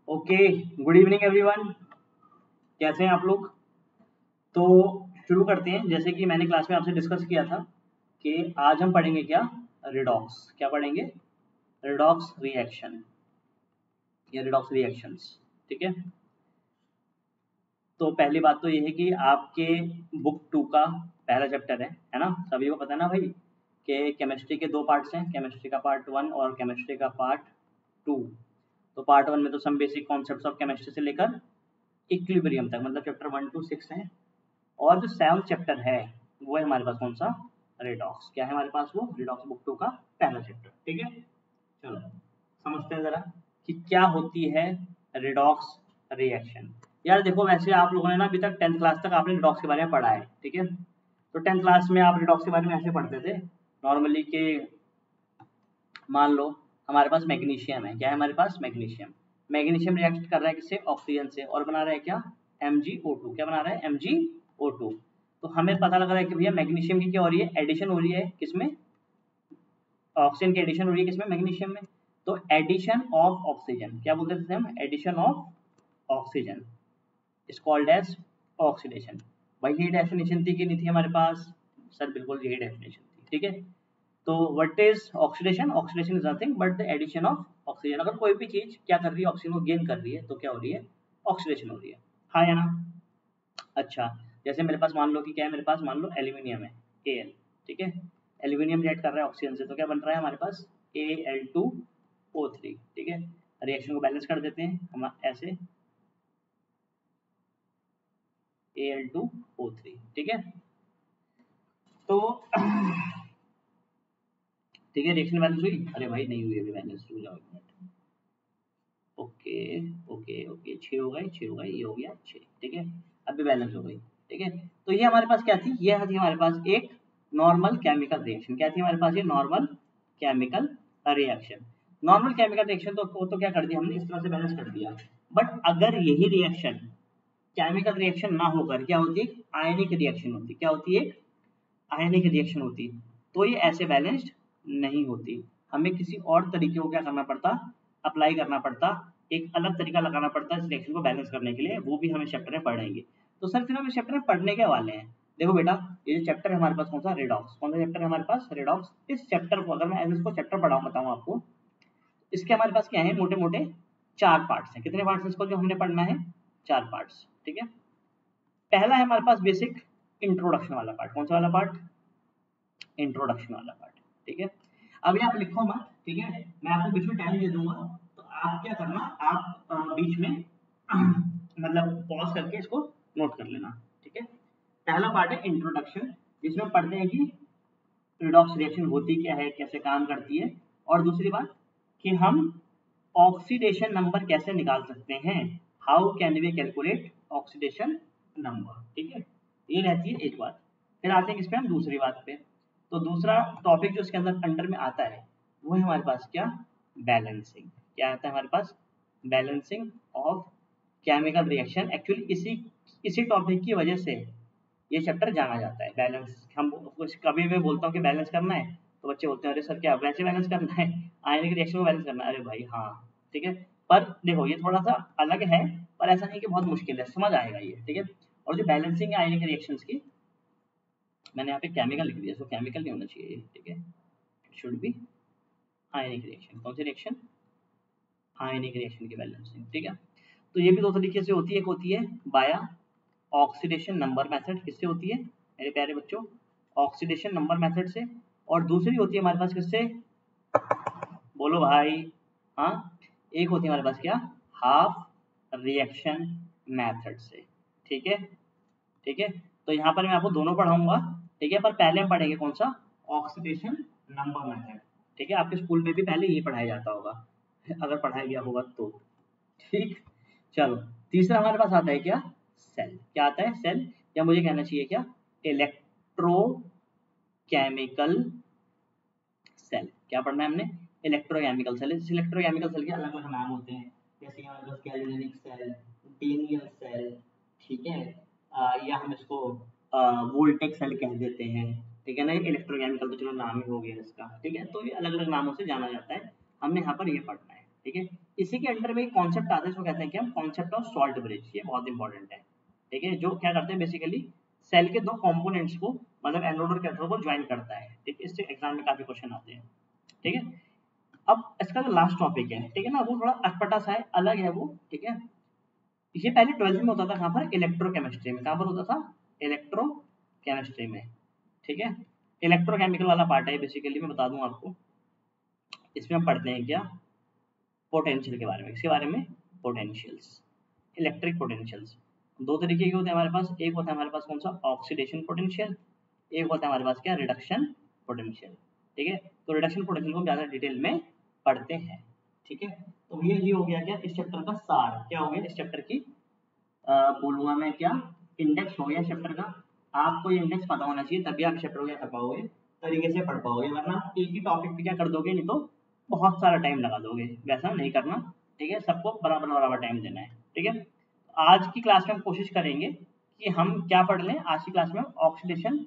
Okay, good evening everyone. कैसे हैं आप लोग? तो शुरू करते हैं। जैसे कि मैंने क्लास में आपसे डिस्कस किया था कि आज हम पढ़ेंगे क्या, रिडॉक्स। क्या पढ़ेंगे? रिडॉक्स रिएक्शन या रिडॉक्स रिएक्शंस। ठीक है। तो पहली बात तो ये है कि आपके बुक 2 का पहला चैप्टर है ना? सभी को पता है ना भाई कि केमिस्ट्री के 2 पार्ट्स हैं, केमिस्ट्री का पार्ट 1 और केमिस्ट्री का पार्ट 2। तो पार्ट 1 में तो some basic concepts of chemistry से लेकर इक्विलिब्रियम तक, मतलब चैप्टर 1 to 6 है। और जो 7th चैप्टर है वो है हमारे पास कौन सा? रिडॉक्स। क्या है हमारे पास? वो रिडॉक्स बुक 2 का पहला चैप्टर। ठीक है, चलो समझते हैं जरा कि क्या होती है रिडॉक्स रिएक्शन। यार देखो, वैसे आप लोगों ने ना अभी तक 10th क्लास तक आपने रिडॉक्स के बारे में पढ़ा है। ठीक है, तो 10th क्लास में आप रिडॉक्स के बारे में ऐसे पढ़ते थे नॉर्मली कि मान लो हमारे पास मैग्नीशियम है। क्या है हमारे पास? मैग्नीशियम। मैग्नीशियम रिएक्ट कर रहा है किससे? ऑक्सीजन से, और बना रहा है क्या? MgO2। क्या बना रहा है? MgO2। तो हमें पता लग रहा है कि भैया मैग्नीशियम की क्या हो रही है? एडिशन हो रही है किसमें? ऑक्सीजन की एडिशन हो रही है किसमें? मैग्नीशियम में। तो एडिशन ऑफ ऑक्सीजन, क्या बोलते थे हम? Addition of oxygen is called as oxidation. भाई ये डेफिनेशन थी कि नहीं थी हमारे पास? सर बिल्कुल यही डेफिनेशन थी। ठीक है, तो what is oxidation? Oxidation is nothing but the addition of oxygen. अगर कोई भी चीज क्या कर रही है? ऑक्सीजन को गेन कर रही है, तो क्या हो रही है? ऑक्सीडेशन हो रही है। हाँ या ना? अच्छा, जैसे मेरे पास मान लो कि क्या है, मेरे पास मान लो एल्यूमिनियम है, Al। ठीक है, एल्यूमिनियम रिएक्ट कर रहा है ऑक्सीजन से, तो क्या बन रहा है हमारे पास? Al2O3। ठीक है, रिएक्शन को बैलेंस कर देते हैं हम ऐसे, Al2O3। ठीक है, तो ठीक है, रिएक्शन बैलेंस हुई? अरे भाई नहीं हुई अभी बैलेंस, रुक जाओ एक मिनट। ओके ओके ओके, 6 हो गए, 6 हो गए, ये हो गया 6। ठीक है, अभी बैलेंस हो गई। ठीक है, तो ये हमारे पास क्या थी? ये थी हमारे पास एक नॉर्मल केमिकल रिएक्शन। क्या थी हमारे पास? ये normal chemical reaction. Normal chemical reaction तो क्या कर दिया हमने? इस तरह से बैलेंस कर दिया। बट अगर यही रिएक्शन केमिकल रिएक्शन ना होकर क्या होती? आयनिक रिएक्शन होती। क्या होती है? आयनिक रिएक्शन होती, तो ये ऐसे बैलेंस्ड नहीं होती। हमें किसी और तरीके को क्या करना पड़ता? अप्लाई करना पड़ता, एक अलग तरीका लगाना पड़ता इस रिएक्शन को बैलेंस करने के लिए। वो भी हम इस चैप्टर में पढ़ेंगे। तो सर फिर हम इस चैप्टर में पढ़ने के वाले हैं। देखो बेटा, ये जो चैप्टर है हमारे पास कौन सा? रिडॉक्स। कौन सा चैप्टर है हमारे पास? रिडॉक्स। इस चैप्टर को अगर मैं ऐसे इसको चैप्टर बताऊं आपको, इसके हमारे पास क्या है? मोटे मोटे 4 पार्ट्स हैं। कितने पार्ट्स हैं इसको जो हमने पढ़ना है? 4 पार्ट्स। ठीक है, पहला है हमारे पास बेसिक इंट्रोडक्शन वाला पार्ट। कौन सा वाला पार्ट? इंट्रोडक्शन वाला पार्ट। ठीक है, अभी आप लिखो मत। ठीक है, मैं आपको बीच में टाइम दे दूंगा, तो आप क्या करना, आप बीच में मतलब पॉज करके इसको नोट कर लेना। ठीक है, पहला पार्ट है इंट्रोडक्शन, जिसमें पढ़ते हैं कि रिडॉक्स रिएक्शन होती क्या है, कैसे काम करती है, और दूसरी बात कि हम ऑक्सीडेशन नंबर कैसे निकाल सकते हैं। How can we calculate oxidation number. ठीक है, ये रहती है एक बात। फिर आते हैं किस पे? हम दूसरी बात पे। तो दूसरा टॉपिक जो इसके अंदर अंडर में आता है वो है हमारे पास क्या? बैलेंसिंग। क्या आता है हमारे पास? Balancing of chemical reaction. Actually इसी टॉपिक की वजह से ये चैप्टर जाना जाता है। बैलेंस, हम कुछ कभी भी बोलता हूँ कि बैलेंस करना है, तो बच्चे बोलते हैं अरे सर क्या वैसे बैलेंस करना है? आयनिक रिएक्शन को बैलेंस करना है? अरे भाई हाँ, ठीक है। पर देखो ये थोड़ा सा अलग है, पर ऐसा नहीं कि बहुत मुश्किल है, समझ आएगा ये। ठीक है, और जो बैलेंसिंग है आयनिक रिएक्शंस की, मैंने यहाँ पे केमिकल लिख दिया, इसको केमिकल नहीं होना चाहिए। ठीक है, शुड बी आयनिक रिएक्शन। कौन सी रिएक्शन? आयनिक रिएक्शन की बैलेंसिंग। ठीक है, तो ये भी 2 तरीके से होती है। एक होती है बाया ऑक्सीडेशन नंबर मेथड। किससे होती है मेरे प्यारे बच्चों? ऑक्सीडेशन नंबर मेथड से। और दूसरी होती है हमारे पास किससे? बोलो भाई। हाँ, एक होती है हमारे पास क्या? हाफ रिएक्शन मेथड से। ठीक है, ठीक है, तो यहाँ पर मैं आपको दोनों पढ़ाऊंगा। ठीक है, पर पहले हम पढ़ेंगे कौन सा? Oxidation number method. ठीक है, आपके स्कूल में भी पहले ये पढ़ाया जाता होगा, अगर पढ़ाया गया होगा तो। ठीक, चलो तीसरा हमारे पास आता है क्या? सेल। क्या आता है? सेल, या मुझे कहना चाहिए क्या? Electrochemical cell. क्या पढ़ना है हमने? Electrochemical cell. इस इलेक्ट्रोकेमिकल सेल के अलग अलग नाम होते हैं, जैसे हमारे पास गैल्वेनिक सेल, डीनियल सेल। ठीक है, या हम इसको वोल्टेक सेल कह देते हैं। ठीक है ना, इलेक्ट्रोकेमिकल तो चलो नाम ही हो गया इसका। ठीक है, तो ये अलग अलग नामों से जाना जाता है, हमने यहाँ पर ये पढ़ना है। ठीक है, इसी के अंडर में एक कॉन्सेप्ट आता है, इसको कहते हैं कि हम कॉन्सेप्ट ऑफ सॉल्ट ब्रिज। ये बहुत इंपॉर्टेंट है, ठीक है। जो क्या करते हैं बेसिकली, सेल के दो कंपोनेंट्स को, मतलब एनोड और कैथोड को ज्वाइन करता है, ठीक है। इससे एग्जाम में काफी क्वेश्चन आते हैं, ठीक है। अब इसका जो लास्ट टॉपिक है, ठीक है ना, वो थोड़ा अटपटा सा है, अलग है वो, ठीक है। ये पहले 12th में होता था, कहाँ पर, इलेक्ट्रोकेमिस्ट्री में। कहाँ पर होता था, इलेक्ट्रोकेमिस्ट्री में, ठीक है। इलेक्ट्रोकेमिकल वाला पार्ट है बेसिकली, मैं बता दूं आपको। इसमें हम पढ़ते हैं क्या, पोटेंशियल के बारे में। इसके बारे में, पोटेंशियल्स, इलेक्ट्रिक पोटेंशियल्स। दो तरीके के होते हैं हमारे पास। एक होता है हमारे पास कौन सा, ऑक्सीडेशन पोटेंशियल। एक होता है हमारे पास क्या, रिडक्शन पोटेंशियल, ठीक है। तो रिडक्शन पोटेंशियल को ज़्यादा डिटेल में पढ़ते हैं, ठीक है। तो ये हो गया क्या इस चैप्टर का सार, क्या हो गया इस चैप्टर की बोलूंगा मैं क्या, इंडेक्स हो गया चैप्टर का। आपको ये इंडेक्स पता होना चाहिए, तभी आप चैप्टर को क्या कर पाओगे, तरीके से पढ़ पाओगे। वरना एक ही टॉपिक पे क्या कर दोगे, नहीं तो बहुत सारा टाइम लगा दोगे। वैसा नहीं करना, ठीक है। सबको बराबर बराबर टाइम देना है, ठीक है। आज की क्लास में हम कोशिश करेंगे कि हम क्या पढ़ लें। आज की क्लास में हम ऑक्सीडेशन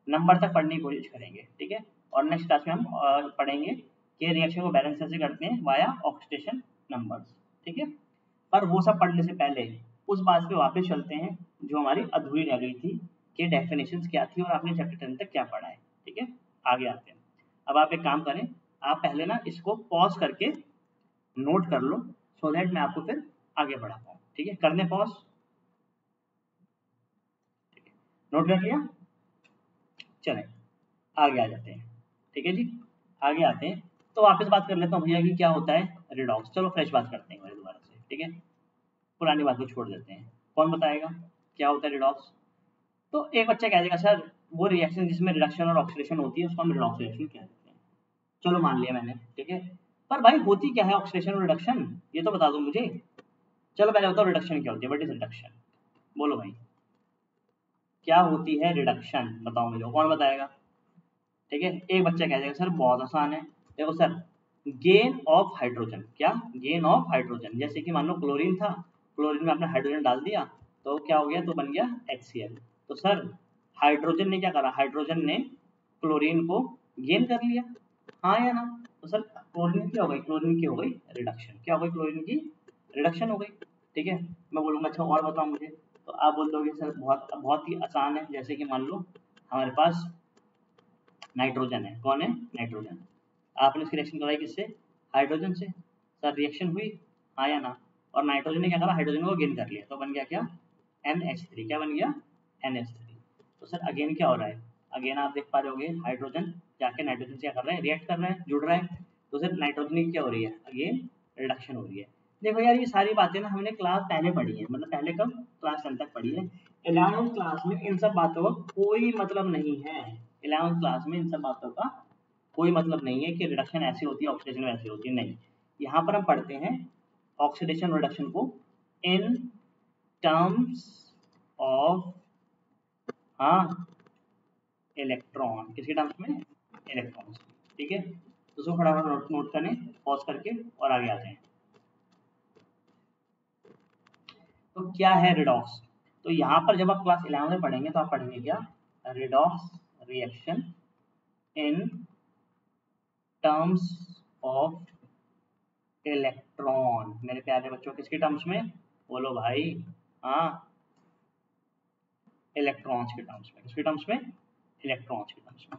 नंबर तक पढ़ने की कोशिश करेंगे, ठीक है। और नेक्स्ट क्लास में हम पढ़ेंगे कि रिएक्शन को बैलेंस कैसे करते हैं वाया ऑक्सीडेशन नंबर्स, ठीक है। पर वो सब पढ़ने से पहले उस बात पे वापस चलते हैं जो हमारी अधूरी रह गई थी, कि डेफिनेशंस क्या थी और आपने चैप्टर 10 तक क्या पढ़ा है, ठीक है। आगे आते हैं। अब आप एक काम करें, आप पहले ना इसको पॉज करके नोट कर लो, सो दैट मैं आपको फिर आगे बढ़ा पाऊँ, ठीक है। करने पॉज, नोट कर लिया, चलें आगे आ जाते हैं, ठीक है जी। आगे आते हैं तो वापस बात कर लेता हूँ भैया कि क्या होता है रिडॉक्स। चलो फ्रेश बात करते हैं दोबारा से, ठीक है। पुरानी बात को छोड़ देते हैं। कौन बताएगा क्या होता है रिडॉक्स? तो एक बच्चा कह देगा सर वो रिएक्शन जिसमें रिडक्शन और ऑक्सीडेशन होती है उसको हम रिडॉक्स रिएक्शन कहते हैं। चलो मान लिया मैंने, ठीक है। पर भाई होती क्या है ऑक्सीडेशन और रिडक्शन, ये तो बता दो मुझे। चलो पहले बताओ रिडक्शन क्या होती है, व्हाट इज रिडक्शन, बोलो भाई क्या होती है रिडक्शन, बताओ मुझे, कौन बताएगा? ठीक है, एक बच्चा कह देगा सर बहुत आसान है, देखो सर गेन ऑफ हाइड्रोजन, क्या गेन ऑफ हाइड्रोजन, जैसे कि मान लो क्लोरीन था, क्लोरीन में आपने हाइड्रोजन डाल दिया तो क्या हो गया, तो बन गया HCl। तो सर हाइड्रोजन ने क्या करा, हाइड्रोजन ने क्लोरीन को गेन कर लिया, हाँ या ना? तो सर क्लोरीन की हो गई, क्लोरीन की हो गई रिडक्शन, क्या हो गई, क्लोरीन की रिडक्शन हो गई, ठीक है। मैं बोलूँगा अच्छा और बताओ मुझे, तो आप बोल दोगे सर बहुत बहुत ही आसान है, जैसे कि मान लो हमारे पास नाइट्रोजन है, कौन है, नाइट्रोजन। आपने इसकी रिएक्शन कराई किससे, हाइड्रोजन से, सर रिएक्शन हुई, हाँ या ना? और नाइट्रोजन ने क्या करा, हाइड्रोजन को गेन कर लिया, तो बन गया क्या, NH3, क्या बन गया, NH3। तो सर अगेन क्या हो रहा है, अगेन आप देख पा रहे होगे हाइड्रोजन जाके नाइट्रोजन से क्या कर रहे हैं, रिएक्ट कर रहे हैं, जुड़ रहा है। तो सर नाइट्रोजन की क्या हो रही है, अगेन रिडक्शन हो रही है। देखो यार ये सारी बातें ना हमने क्लास पहले पढ़ी है, मतलब पहले कब, क्लास 10 तक पढ़ी है। 11th क्लास में इन सब बातों का कोई मतलब नहीं है। 11th क्लास में इन सब बातों का कोई मतलब नहीं है कि रिडक्शन ऐसी होती है ऑक्सीडेशन वैसी होती है, नहीं। यहाँ पर हम पढ़ते हैं ऑक्सीडेशन रिडक्शन को इन टर्म्स ऑफ, हाँ, इलेक्ट्रॉन, किसके टर्म्स में, इलेक्ट्रॉन्स, ठीक है। तो उसको फटाफट नोट करें पॉज करके और आगे आते हैं। तो क्या है रिडॉक्स, तो यहाँ पर जब आप क्लास 11 में पढ़ेंगे तो आप पढ़ेंगे क्या, redox reaction in terms of electron. मेरे प्यारे बच्चों किसके टर्म्स में, बोलो भाई, हाँ, इलेक्ट्रॉन्स के टर्म्स में, किसके टर्म्स में, इलेक्ट्रॉन्स के टर्म्स में।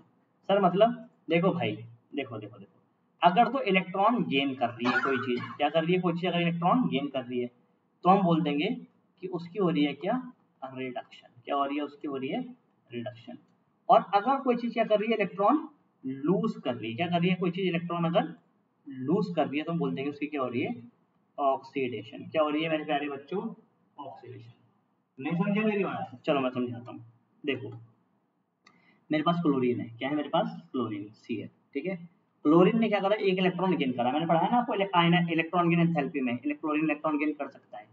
सर मतलब देखो भाई, देखो देखो देखो, अगर तो इलेक्ट्रॉन गेन कर रही है कोई चीज, क्या कर रही है कोई चीज, अगर इलेक्ट्रॉन गेन कर रही है तो हम बोल देंगे कि उसकी हो रही है क्या, रिडक्शन, क्या हो रही है, उसकी हो रही है रिडक्शन। और अगर कोई चीज क्या कर रही है, इलेक्ट्रॉन लूज कर रही है, क्या कर रही है कोई चीज, इलेक्ट्रॉन अगर लूज कर रही है तो हम बोल देंगे उसकी क्या हो रही है, ऑक्सीडेशन। क्या हो रही है मेरे प्यारे बच्चों, ऑक्सीडेशन। नहीं समझे मेरी बात, चलो मैं समझाता हूँ। देखो मेरे पास क्लोरीन है, क्या है मेरे पास, क्लोरीन Cl, ठीक है। क्लोरीन ने क्या करा, एक इलेक्ट्रॉन गेन करा, मैंने पढ़ा है ना आपको इलेक्ट्रॉन गेन एंथैल्पी में, क्लोरीन इलेक्ट्रॉन गेन कर सकता है,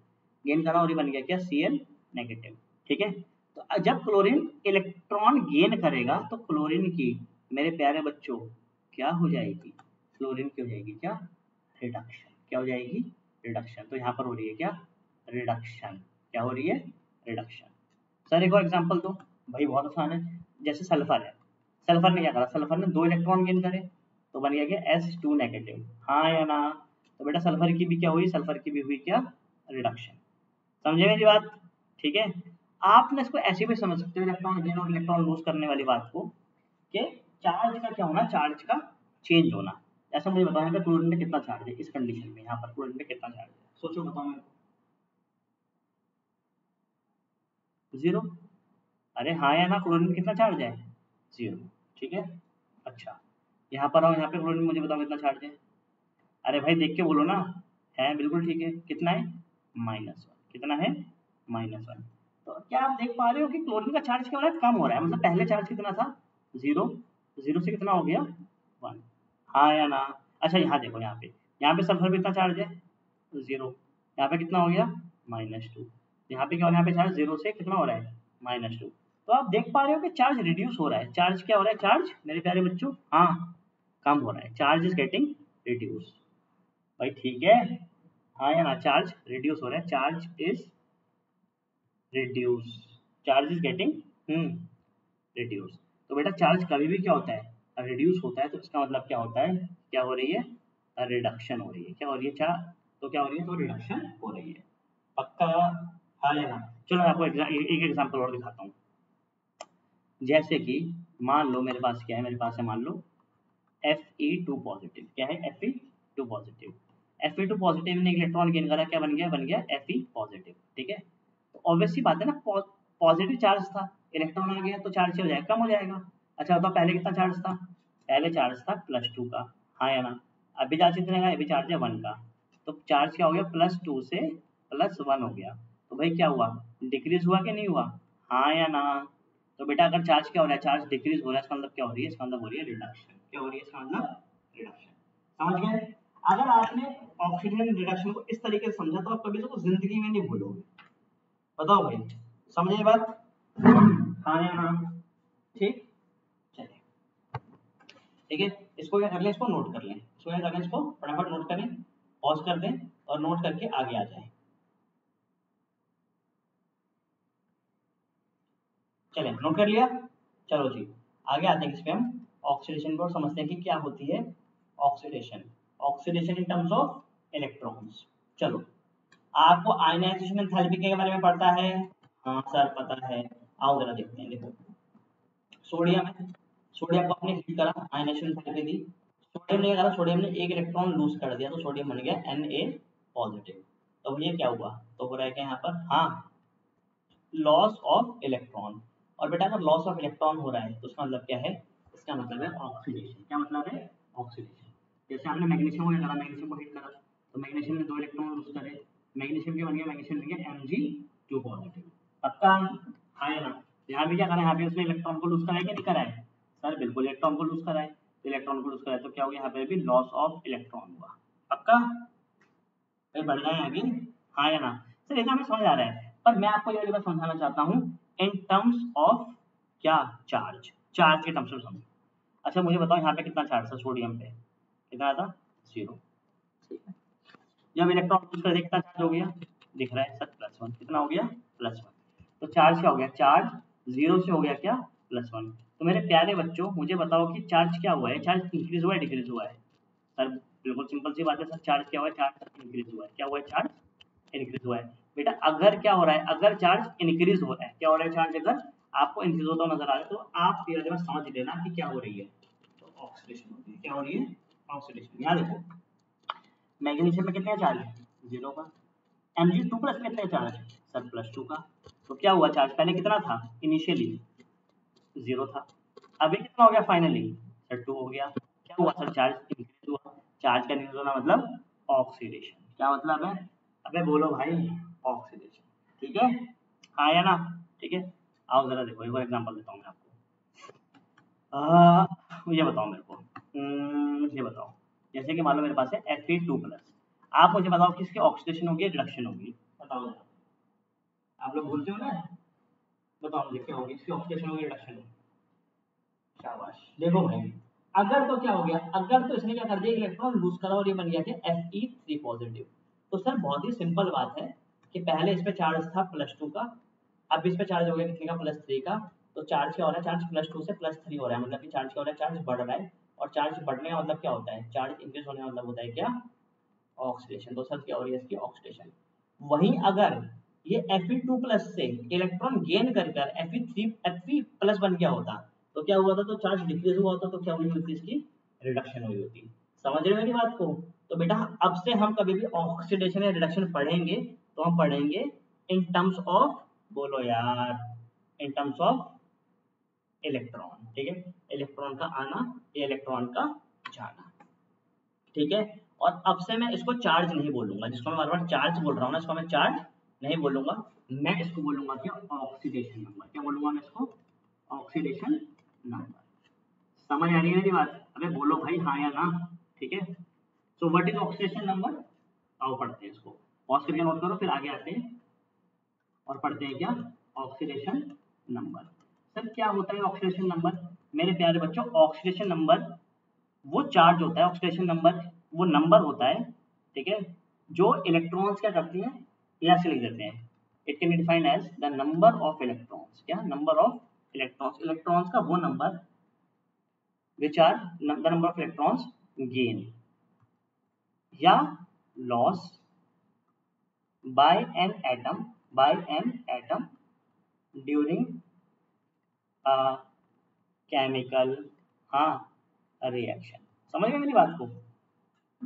गेन करा और ये बन गया क्या, Cl नेगेटिव, ठीक है। तो जब क्लोरीन इलेक्ट्रॉन गेन करेगा तो क्लोरीन की मेरे प्यारे बच्चों क्या हो जाएगी, क्लोरीन की हो जाएगी क्या, रिडक्शन, क्या हो जाएगी, रिडक्शन। तो यहाँ पर हो रही है क्या, रिडक्शन, क्या हो रही है, रिडक्शन। सर एक और एग्जांपल दो, भाई बहुत आसान है, जैसे सल्फर है, सल्फर ने क्या करा, सल्फर ने 2 इलेक्ट्रॉन गेन करे तो बन गया क्या, S2 नेगेटिव, हाँ या ना? तो बेटा सल्फर की भी क्या हुई, सल्फर की भी हुई क्या, रिडक्शन। समझे मेरी बात? ठीक है, आपने इसको ऐसे भी समझ सकते हो इलेक्ट्रॉन गेन और इलेक्ट्रॉन लूज करने वाली बात को, कि चार्ज का क्या होना, चार्ज का चेंज होना। ऐसा मुझे बताओ यहाँ पे क्लोरीन में कितना चार्ज है इस कंडीशन में, यहाँ पर क्लोरीन में कितना चार्ज है, सोचो बताओ मेरे को। 0। अरे हाँ या ना, क्लोरीन में कितना चार्ज है, 0। ठीक है, अच्छा यहाँ पर आओ, यहाँ पे क्लोरीन मुझे बताओ कितना चार्ज है। अरे भाई देख के बोलो ना, है बिल्कुल ठीक है, कितना है, -1। कितना है, -1। तो क्या आप देख पा रहे हो कि क्लोरीन का चार्ज क्या हो रहा है, कम हो रहा है। मतलब पहले चार्ज कितना था, 0, 0 से कितना हो गया, 1। हाँ या ना। अच्छा यहाँ देखो, यहाँ पे सल्फर में कितना चार्ज है, 0। यहाँ पे कितना हो गया, -2। यहाँ पे क्या हो रहा है, यहाँ पे चार्ज 0 से कितना हो रहा है, -2। तो आप देख पा रहे हो कि चार्ज रिड्यूस हो रहा है। चार्ज क्या हो रहा है, चार्ज मेरे प्यारे बच्चों, हाँ कम हो रहा है, चार्ज इज गेटिंग रिड्यूस। भाई ठीक है, हाँ या ना, चार्ज रिड्यूस हो रहा है, charge is reduce, charge is getting reduce. तो बेटा चार्ज कभी भी क्या होता है, रिड्यूस होता है, तो इसका मतलब क्या होता है, क्या हो रही है, रिडक्शन हो रही है। क्या हो रही है, चार्ज तो क्या हो रही है, तो रिडक्शन हो रही है। पक्का, हाँ या ना। चलो मैं आपको एक एग्जांपल और दिखाता हूँ। जैसे कि मान लो मेरे पास क्या है, मेरे पास है मान लो Fe2 पॉजिटिव। क्या है, Fe2 पॉजिटिव। Fe2 पॉजिटिव ने इलेक्ट्रॉन गेन करा, क्या बन गया, बन गया Fe पॉजिटिव। ठीक है, तो ऑब्वियस सी बात है ना, पॉजिटिव चार्ज था, इलेक्ट्रॉन आ गया तो चार्ज क्या हो जाएगा, कम हो जाएगा। अच्छा बताओ पहले कितना चार्ज था, पहले चार्ज था +2 का, हाँ या ना। अभी चार्ज कितने का, अभी चार्ज है 1 का। तो चार्ज क्या हो गया, +2 से +1 हो गया। तो भाई क्या हुआ, डिक्रीज हुआ कि नहीं हुआ, हाँ या ना। तो बेटा अगर चार्ज क्या हो रहा है, चार्ज डिक्रीज हो रहा है, इसका मतलब क्या हो रही है, इसका मतलब हो रही है रिडक्शन। क्या हो रही है, इसका मतलब रिडक्शन। समझ गए? अगर आपने ऑक्सीजन रिडक्शन को इस तरीके से समझा तो आप कभी इसको जिंदगी में नहीं भूलोगे। बताओ भाई, समझे बात, हाँ या ना। ठीक, चलिए ठीक है, इसको क्या कर लें, इसको नोट कर लें, इसको क्या कर लें, इसको फटाफट नोट करें, पॉज कर दें और नोट करके आगे आ जाएं। चलें, नोट कर लिया, चलो जी आगे आते हैं इस पे हम ऑक्सीडेशन को समझते हैं कि क्या होती है oxidation. Oxidation in terms of electrons. चलो, आपको आयनाइजेशन एंथैल्पी के बारे में पढ़ता है, हाँ सर पता है। आओ जरा देखते हैं, देखो सोडियम है, सोडियम को आपने हीट करा, आयनाइजेशन एंथैल्पी दी, सोडियम ने क्या करा, सोडियम ने एक इलेक्ट्रॉन लूज कर दिया, तो सोडियम बन गया Na पॉजिटिव। तो ये क्या हुआ, तो हो रहा है क्या यहाँ पर, हाँ लॉस ऑफ इलेक्ट्रॉन। और बेटा अगर लॉस ऑफ इलेक्ट्रॉन हो रहा है तो उसका मतलब क्या है, इसका मतलब है ऑक्सीडेशन। क्या मतलब है, ऑक्सीडेशन। जैसे आपने मैग्नीशियम को क्या करा, मैग्नीशियम को हीट करा, तो मैग्नीशियम ने 2 इलेक्ट्रॉन लूज करे, मैग्नीशियम क्या बन गया, मैग्नीशियम बन गया Mg2 पॉजिटिव। पक्का, हाँ या ना। यहाँ भी क्या करा, यहाँ पे उसने इलेक्ट्रॉन को लूज करा है कि नहीं करा है, सर बिल्कुल इलेक्ट्रॉन को लूज करा है। तो इलेक्ट्रॉन को लूज करा है तो क्या हो गया, यहाँ पे भी लॉस ऑफ इलेक्ट्रॉन हुआ। पक्का, कहीं बढ़ जाए आगे, हाँ या ना। सर ये तो हमें समझ आ रहा है, पर मैं आपको ये वाली बात समझाना चाहता हूँ इन टर्म्स ऑफ क्या, चार्ज, चार्ज के टर्म्स में समझो। अच्छा मुझे बताओ यहाँ पे कितना चार्ज था सोडियम पे, कितना था, 0। जब इलेक्ट्रॉन यूज कर कितना चार्ज हो गया, दिख रहा है सर +1। कितना हो गया, +1। तो चार्ज क्या हो गया, चार्ज 0 से हो गया क्या, +1। तो मेरे प्यारे बच्चों मुझे बताओ कि चार्ज क्या हुआ है, चार्ज इंक्रीज हुआ है, डिक्रीज हुआ है, सर बिल्कुल सिंपल सी बात है सर, चार्ज क्या हुआ है, चार्ज इंक्रीज हुआ है। क्या हुआ है, चार्ज इंक्रीज हुआ है। बेटा अगर क्या हो रहा है, अगर चार्ज इंक्रीज हो रहा है, क्या हो रहा है, चार्ज अगर आपको इंक्रीज होता हुआ नजर आ रहा है, तो आप धीरे समझ लेना कि क्या हो रही है, तो ऑक्सीडेशन होती है। क्या हो रही है, ऑक्सीडेशन। यहाँ देखो मैग्नीशियम में कितने चार्ज है, 0 का, Mg2 प्लस कितने चार्ज, सर +2 का। तो क्या हुआ, चार्ज पहले कितना था, इनिशियली 0 था, अभी कितना हो गया फाइनली, सर 2 हो गया। क्या हुआ सर, चार्ज इंक्रीज हुआ। चार्ज का इंक्रीज होना मतलब ऑक्सीडेशन। क्या मतलब है, अबे बोलो भाई, ऑक्सीडेशन। ठीक है, हाँ या ना। ठीक है, आओ जरा देखो एक और एग्जांपल देता हूँ मैं आपको। ये बताओ मेरे को, ये बताओ जैसे कि मान लो मेरे पास है Fe2 प्लस, आप मुझे बताओ कि इसकी ऑक्सीडेशन होगी या रिडक्शन होगी, बताओ जरा। आप लोग बोलते हो ना, बताओ मुझे क्या होगी, इसकी ऑक्सीडेशन होगी, रिडक्शन होगी। शाबाश, देखो भाई अगर तो क्या हो गया, अगर तो इसने क्या कर दिया, इलेक्ट्रॉन लूज करा और ये बन गया क्या, Fe3 पॉजिटिव। तो सर बहुत ही सिंपल बात है कि पहले इस पे चार्ज था +2 का, अब इस पे चार्ज हो गया कितने का, +3 का। तो चार्ज क्या हो रहा है, चार्ज +2 से +3 हो रहा है, मतलब कि चार्ज क्या हो रहा है, चार्ज बढ़ रहा है। और चार्ज बढ़ने का मतलब क्या होता है, चार्ज इंक्रीज होने का मतलब होता है क्या, ऑक्सीडेशन, दो शब्द क्या हो रही है इसकी ऑक्सीडेशन। वहीं अगर ये Fe2+ से इलेक्ट्रॉन गेन कर Fe3 Fe+ बन गया होता तो क्या हुआ था, तो चार्ज डिक्रीज हुआ होता तो क्या हुई होती, इसकी रिडक्शन हुई होती। समझ रहे हो मेरी बात को? तो बेटा अब से हम कभी भी ऑक्सीडेशन या रिडक्शन पढ़ेंगे तो हम पढ़ेंगे इन टर्म्स ऑफ, बोलो यार, इन टर्म्स ऑफ इलेक्ट्रॉन। ठीक है, इलेक्ट्रॉन का आना, इलेक्ट्रॉन का जाना। ठीक है, और अब से मैं इसको चार्ज नहीं बोलूंगा, जिसको मैं बार बार चार्ज बोल रहा हूँ ना, इसको मैं चार्ज नहीं बोलूंगा, मैं इसको बोलूंगा क्या, ऑक्सीडेशन नंबर। क्या बोलूंगा मैं इसको, ऑक्सीडेशन नंबर। समझ आ रही है मेरी बात? अबे बोलो भाई हाँ या ना। ठीक है, so what is oxidation number, आओ पढ़ते हैं इसको, पॉज करके नोट करो, फिर आगे आते हैं और पढ़ते हैं क्या, ऑक्सीडेशन नंबर। सर क्या होता है ऑक्सीडेशन नंबर? मेरे प्यारे बच्चों, ऑक्सीडेशन नंबर वो चार्ज होता है, ऑक्सीडेशन नंबर वो नंबर होता है, ठीक है, जो इलेक्ट्रॉन्स क्या करती हैं, यहाँ से लिख देते हैं, it can be defined as the number of electrons. क्या, नंबर ऑफ इलेक्ट्रॉन्स, इलेक्ट्रॉन्स का वो number which are the number of electrons gain या loss by an atom during chemical, हाँ, रिएक्शन। समझ गए मेरी बात को?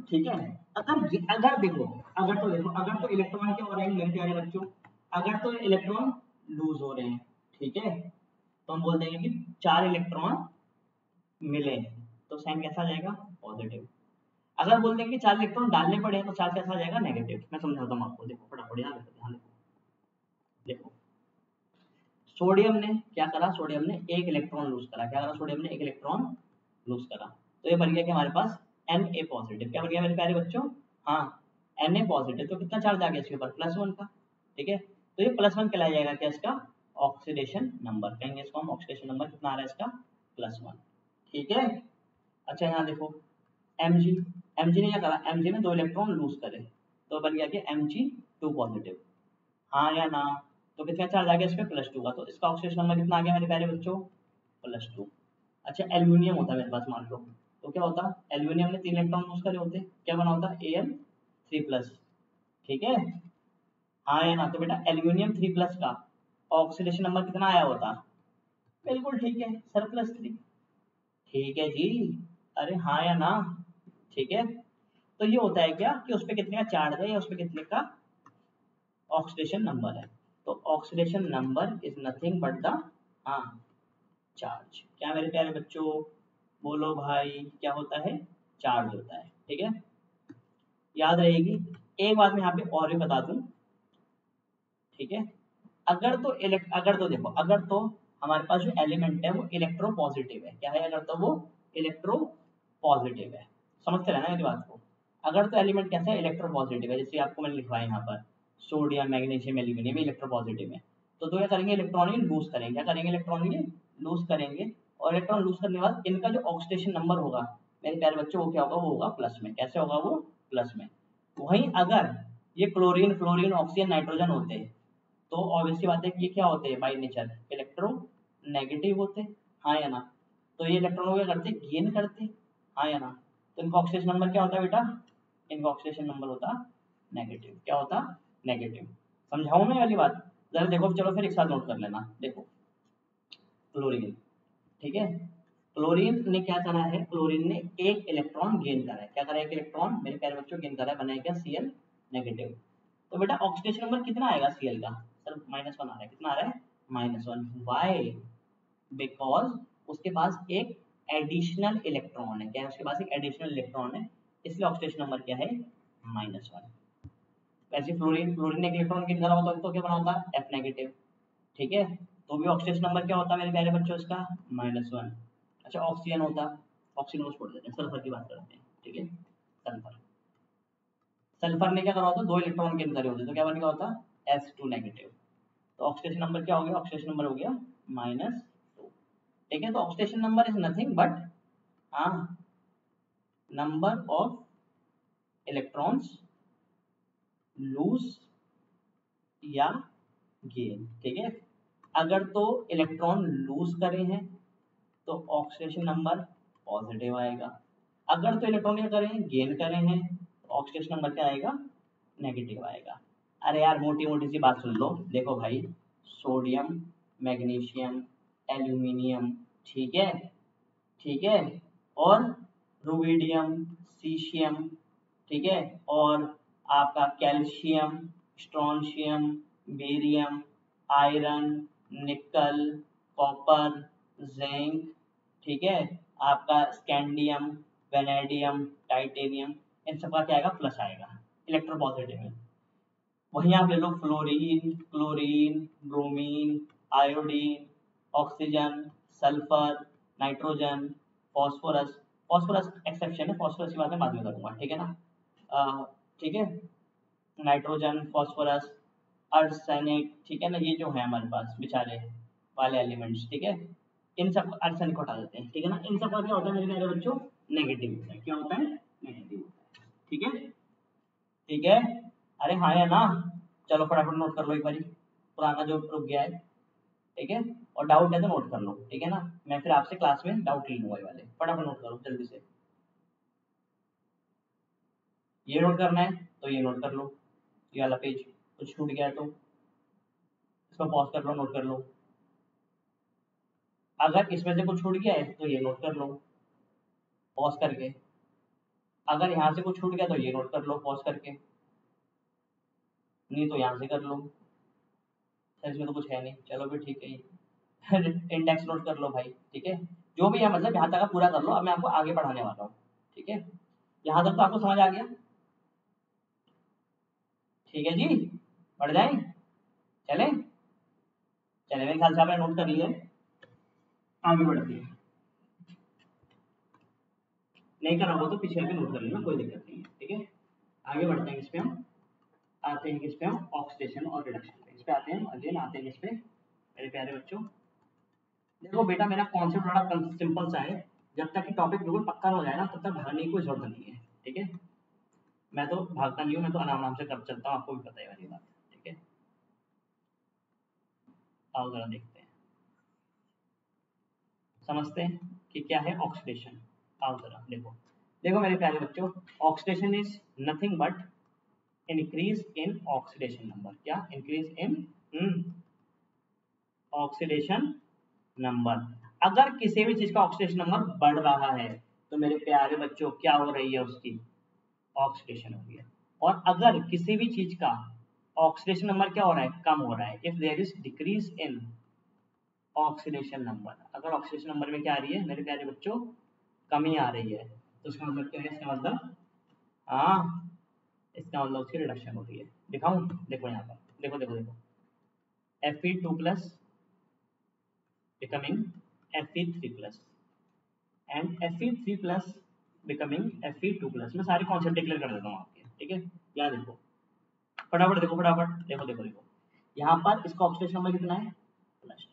ठीक है, अगर देखो, अगर तो इलेक्ट्रॉन क्या हो रहे हैं मेरे प्यारे बच्चों, अगर तो इलेक्ट्रॉन लूज हो रहे हैं, ठीक है, तो हम बोल देंगे कि 4 इलेक्ट्रॉन मिले, तो साइन कैसा आ जाएगा, पॉजिटिव। अगर बोल देंगे 4 इलेक्ट्रॉन डालने पड़े हैं तो 4 कैसा आ जाएगा, नेगेटिव। मैं समझाता हूँ आपको, देखो फटाफट ध्यान देखो, देखो सोडियम ने क्या करा, सोडियम ने एक इलेक्ट्रॉन लूज करा, क्या करा, सोडियम ने एक इलेक्ट्रॉन लूज करा, तो ये बन गया कि हमारे पास Na पॉजिटिव। क्या बन गया मेरे प्यारे बच्चों, हाँ, Na पॉजिटिव, तो कितना चार्ज आ गया इसके ऊपर, +1 का। ठीक है, तो ये +1 कहलाया जाएगा क्या, इसका ऑक्सीडेशन नंबर, कहेंगे इसको हम ऑक्सीडेशन नंबर, कितना आ रहा है इसका, +1। ठीक है, अच्छा यहाँ देखो Mg, Mg ने क्या करा, Mg ने 2 इलेक्ट्रॉन लूज करे, तो बन गया कि Mg2 पॉजिटिव, हाँ या ना, तो कितना चार्ज आ गया इस पे, +2 का, तो इसका ऑक्सीडेशन नंबर कितना आ गया मेरे प्यारे बच्चों, +2। अच्छा एल्यूमिनियम होता है मेरे पास, मान लो, तो क्या होता, एल्यूमिनियम ने 3 इलेक्ट्रॉन लूज करे होते, क्या बना होता, Al3+। ठीक है, हाँ या ना, तो बेटा एल्यूमिनियम 3+ का ऑक्सीडेशन नंबर कितना आया होता, बिल्कुल ठीक है सर, +3। ठीक है जी, अरे हाँ या ना, ठीक है, तो ये होता है क्या कि उस पर कितने का चार्ज है या उस पर कितने का ऑक्सीडेशन नंबर है। तो oxidation number is nothing but the charge. क्या मेरे प्यारे बच्चों, बोलो भाई, क्या होता है, चार्ज होता है। ठीक है, याद रहेगी। एक बात मैं यहाँ पे और भी बता दूं, ठीक है, अगर तो देखो, अगर तो हमारे पास जो एलिमेंट है वो इलेक्ट्रो पॉजिटिव है, क्या है, अगर तो वो इलेक्ट्रो पॉजिटिव है, समझते रहना मेरी बात को। अगर तो एलिमेंट कैसा है, इलेक्ट्रो पॉजिटिव है, जैसे आपको मैंने लिखवाया यहाँ पर sodium, magnesium, aluminium electro positive है, तो क्या करेंगे, इलेक्ट्रॉन लूज करेंगे, क्या करेंगे, इलेक्ट्रॉन लूज करेंगे, और इलेक्ट्रॉन लूज करने के बाद इनका जो ऑक्सीडेशन नंबर होगा मेरे प्यारे बच्चों, वो क्या होगा, वो होगा प्लस में। कैसे होगा, वो प्लस में। वहीं अगर ये क्लोरीन, फ्लोरीन, ऑक्सीजन, नाइट्रोजन होते हैं तो ऑब्वियसली बात है कि ये क्या होते हैं, बाय नेचर इलेक्ट्रो नेगेटिव होते, हाँ या ना, तो ये इलेक्ट्रॉन क्या करते, गेन करते, हाँ या ना, तो इनका ऑक्सीडेशन नंबर क्या होता है बेटा, इनका ऑक्सीडेशन नंबर होता नेगेटिव। क्या होता, नेगेटिव। समझाऊं मैं वाली बात, जरा देखो, चलो फिर एक साथ नोट कर लेना। देखो क्लोरीन, ठीक है, क्लोरीन ने क्या करा है, क्लोरीन ने एक इलेक्ट्रॉन गेन करा है, क्या करा है, एक इलेक्ट्रॉन मेरे प्यारे बच्चों गेन करा है, बनाया क्या, Cl नेगेटिव। तो बेटा ऑक्सीडेशन नंबर कितना आएगा Cl का, सर -1 आ रहा है, कितना आ रहा है, -1। वाई, बिकॉज उसके पास एक एडिशनल इलेक्ट्रॉन है, क्या है, उसके पास एक एडिशनल इलेक्ट्रॉन है, इसलिए ऑक्सीडेशन नंबर क्या है, -1। वैसे फ्लोरीन, फ्लोरीन ने एक इलेक्ट्रॉन गेन करा होता तो क्या बना होता, F नेगेटिव। ठीक है, तो भी ऑक्सीडेशन नंबर क्या होता है मेरे प्यारे बच्चों, इसका -1। अच्छा ऑक्सीजन होता, ऑक्सीजन को छोड़ देते हैं, सल्फर की बात करते हैं। ठीक है, सल्फर, सल्फर ने क्या करा होता, 2 इलेक्ट्रॉन गेन करे होते, तो क्या बन गया होता, S2 नेगेटिव। तो ऑक्सीडेशन नंबर क्या हो गया, ऑक्सीडेशन नंबर हो गया -2। ठीक है, तो oxidation number is nothing but number of electrons loose या गेन। ठीक है, अगर तो इलेक्ट्रॉन लूज करे हैं तो ऑक्सीडेशन नंबर पॉजिटिव आएगा, अगर तो इलेक्ट्रॉन क्या करें, गेन करे हैं, ऑक्सीडेशन नंबर क्या आएगा, नेगेटिव आएगा। अरे यार मोटी मोटी सी बात सुन लो, देखो भाई सोडियम, मैग्नीशियम, एल्यूमिनियम, ठीक है, ठीक है, और रुबिडियम, सीशियम, ठीक है, और आपका कैल्शियम, स्ट्रोंशियम, बेरियम, आयरन, निकल, कॉपर, जिंक, ठीक है, आपका स्कैंडियम, वेनेडियम, टाइटेनियम, इन सब का क्या आएगा, प्लस आएगा इलेक्ट्रोपॉजिटिव में। वहीं आप ले लो fluorine, chlorine, bromine, iodine, oxygen, sulphur, nitrogen, phosphorus, phosphorus exception है, फॉस्फोरस की बात मैं बाद में करूंगा, ठीक है ना, ठीक है, नाइट्रोजन, फॉस्फोरस, आर्सेनिक, ठीक है ना, ये जो है हमारे पास बेचारे वाले एलिमेंट्स, ठीक है, इन सब आर्सेनिक को हटा देते हैं, ठीक है ना, इन सब का क्या होता है मेरे प्यारे बच्चों, नेगेटिव होता है, क्या होता है, नेगेटिव होता है, ठीक है, ठीक है, अरे हाँ या ना, चलो फटाफट नोट कर लो एक बारी, पुराना जो रुक गया है, ठीक है, और डाउट है तो नोट कर लो, ठीक है ना, मैं फिर आपसे क्लास में डाउट ले लूंगा ये वाले, फटाफट नोट करो जल्दी से, ये नोट करना है तो ये नोट कर लो, ये वाला पेज कुछ छूट गया है तो इसको पॉज कर लो, नोट कर लो, अगर इसमें से कुछ छूट गया है तो ये नोट कर लो पॉज करके, अगर यहाँ से कुछ छूट गया तो ये नोट कर लो पॉज करके, नहीं तो यहाँ से कर लो, इसमें तो कुछ है नहीं, चलो फिर ठीक है, इंडेक्स नोट कर लो भाई, ठीक है, जो भी है मतलब यहाँ तक आप पूरा कर लो, अब मैं आपको आगे पढ़ाने वाला हूँ, ठीक है, यहाँ तक तो आपको समझ आ गया, ठीक है जी, पढ़ जाए, चले चले, मेरे ख्याल से आपने नोट कर लिया, आगे बढ़ते हैं, नहीं करा हो तो पीछे आके नोट कर लेना, कोई दिक्कत नहीं है, ठीक है, आगे बढ़ते हैं, इस पे हम आते हैं, किस पे हम ऑक्सीडेशन और रिडक्शन पे, इस पे आते हैं, अगेन आते हैं इस पे मेरे प्यारे बच्चों, देखो बेटा मेरा कॉन्सेप्ट बड़ा सिंपल सा है, जब तक कि टॉपिक बिल्कुल पक्का हो जाए ना तब तक भागने की कोई जरूरत नहीं है, ठीक है, मैं तो भागता नहीं हूँ, मैं तो आराम आराम से कर चलता हूँ, आपको भी पता है वाली बात, ठीक है, आओ जरा देखते हैं, समझते हैं कि क्या है ऑक्सीडेशन, आओ जरा देखो, देखो मेरे प्यारे बच्चों, oxidation is nothing but increase in oxidation number, क्या इंक्रीज इन ऑक्सीडेशन नंबर, अगर किसी भी चीज का ऑक्सीडेशन नंबर बढ़ रहा है तो मेरे प्यारे बच्चों क्या हो रही है, उसकी ऑक्सीडेशन हो रही है, और अगर किसी भी चीज का ऑक्सीडेशन नंबर क्या हो रहा है, कम हो रहा है, if there is decrease in oxidation number, अगर ऑक्सीडेशन नंबर में क्या आ रही है मेरे प्यारे बच्चों, कमी आ रही है, तो इसका मतलब क्या है, इसका मतलब हाँ, इसका मतलब उसकी रिडक्शन हो रही है, दिखाऊं, देखो यहाँ पर, देखो देखो देखो, Fe2 plus becoming Fe3 plus and Fe3 plus becoming Fe2 plus, मैं सारे कॉन्सेप्ट डिक्लेयर कर देता हूँ आपके, ठीक है, यहाँ देखो फटाफट देखो, फटाफट देखो देखो देखो, यहाँ पर इसका ऑक्सीडेशन नंबर कितना है, प्लस,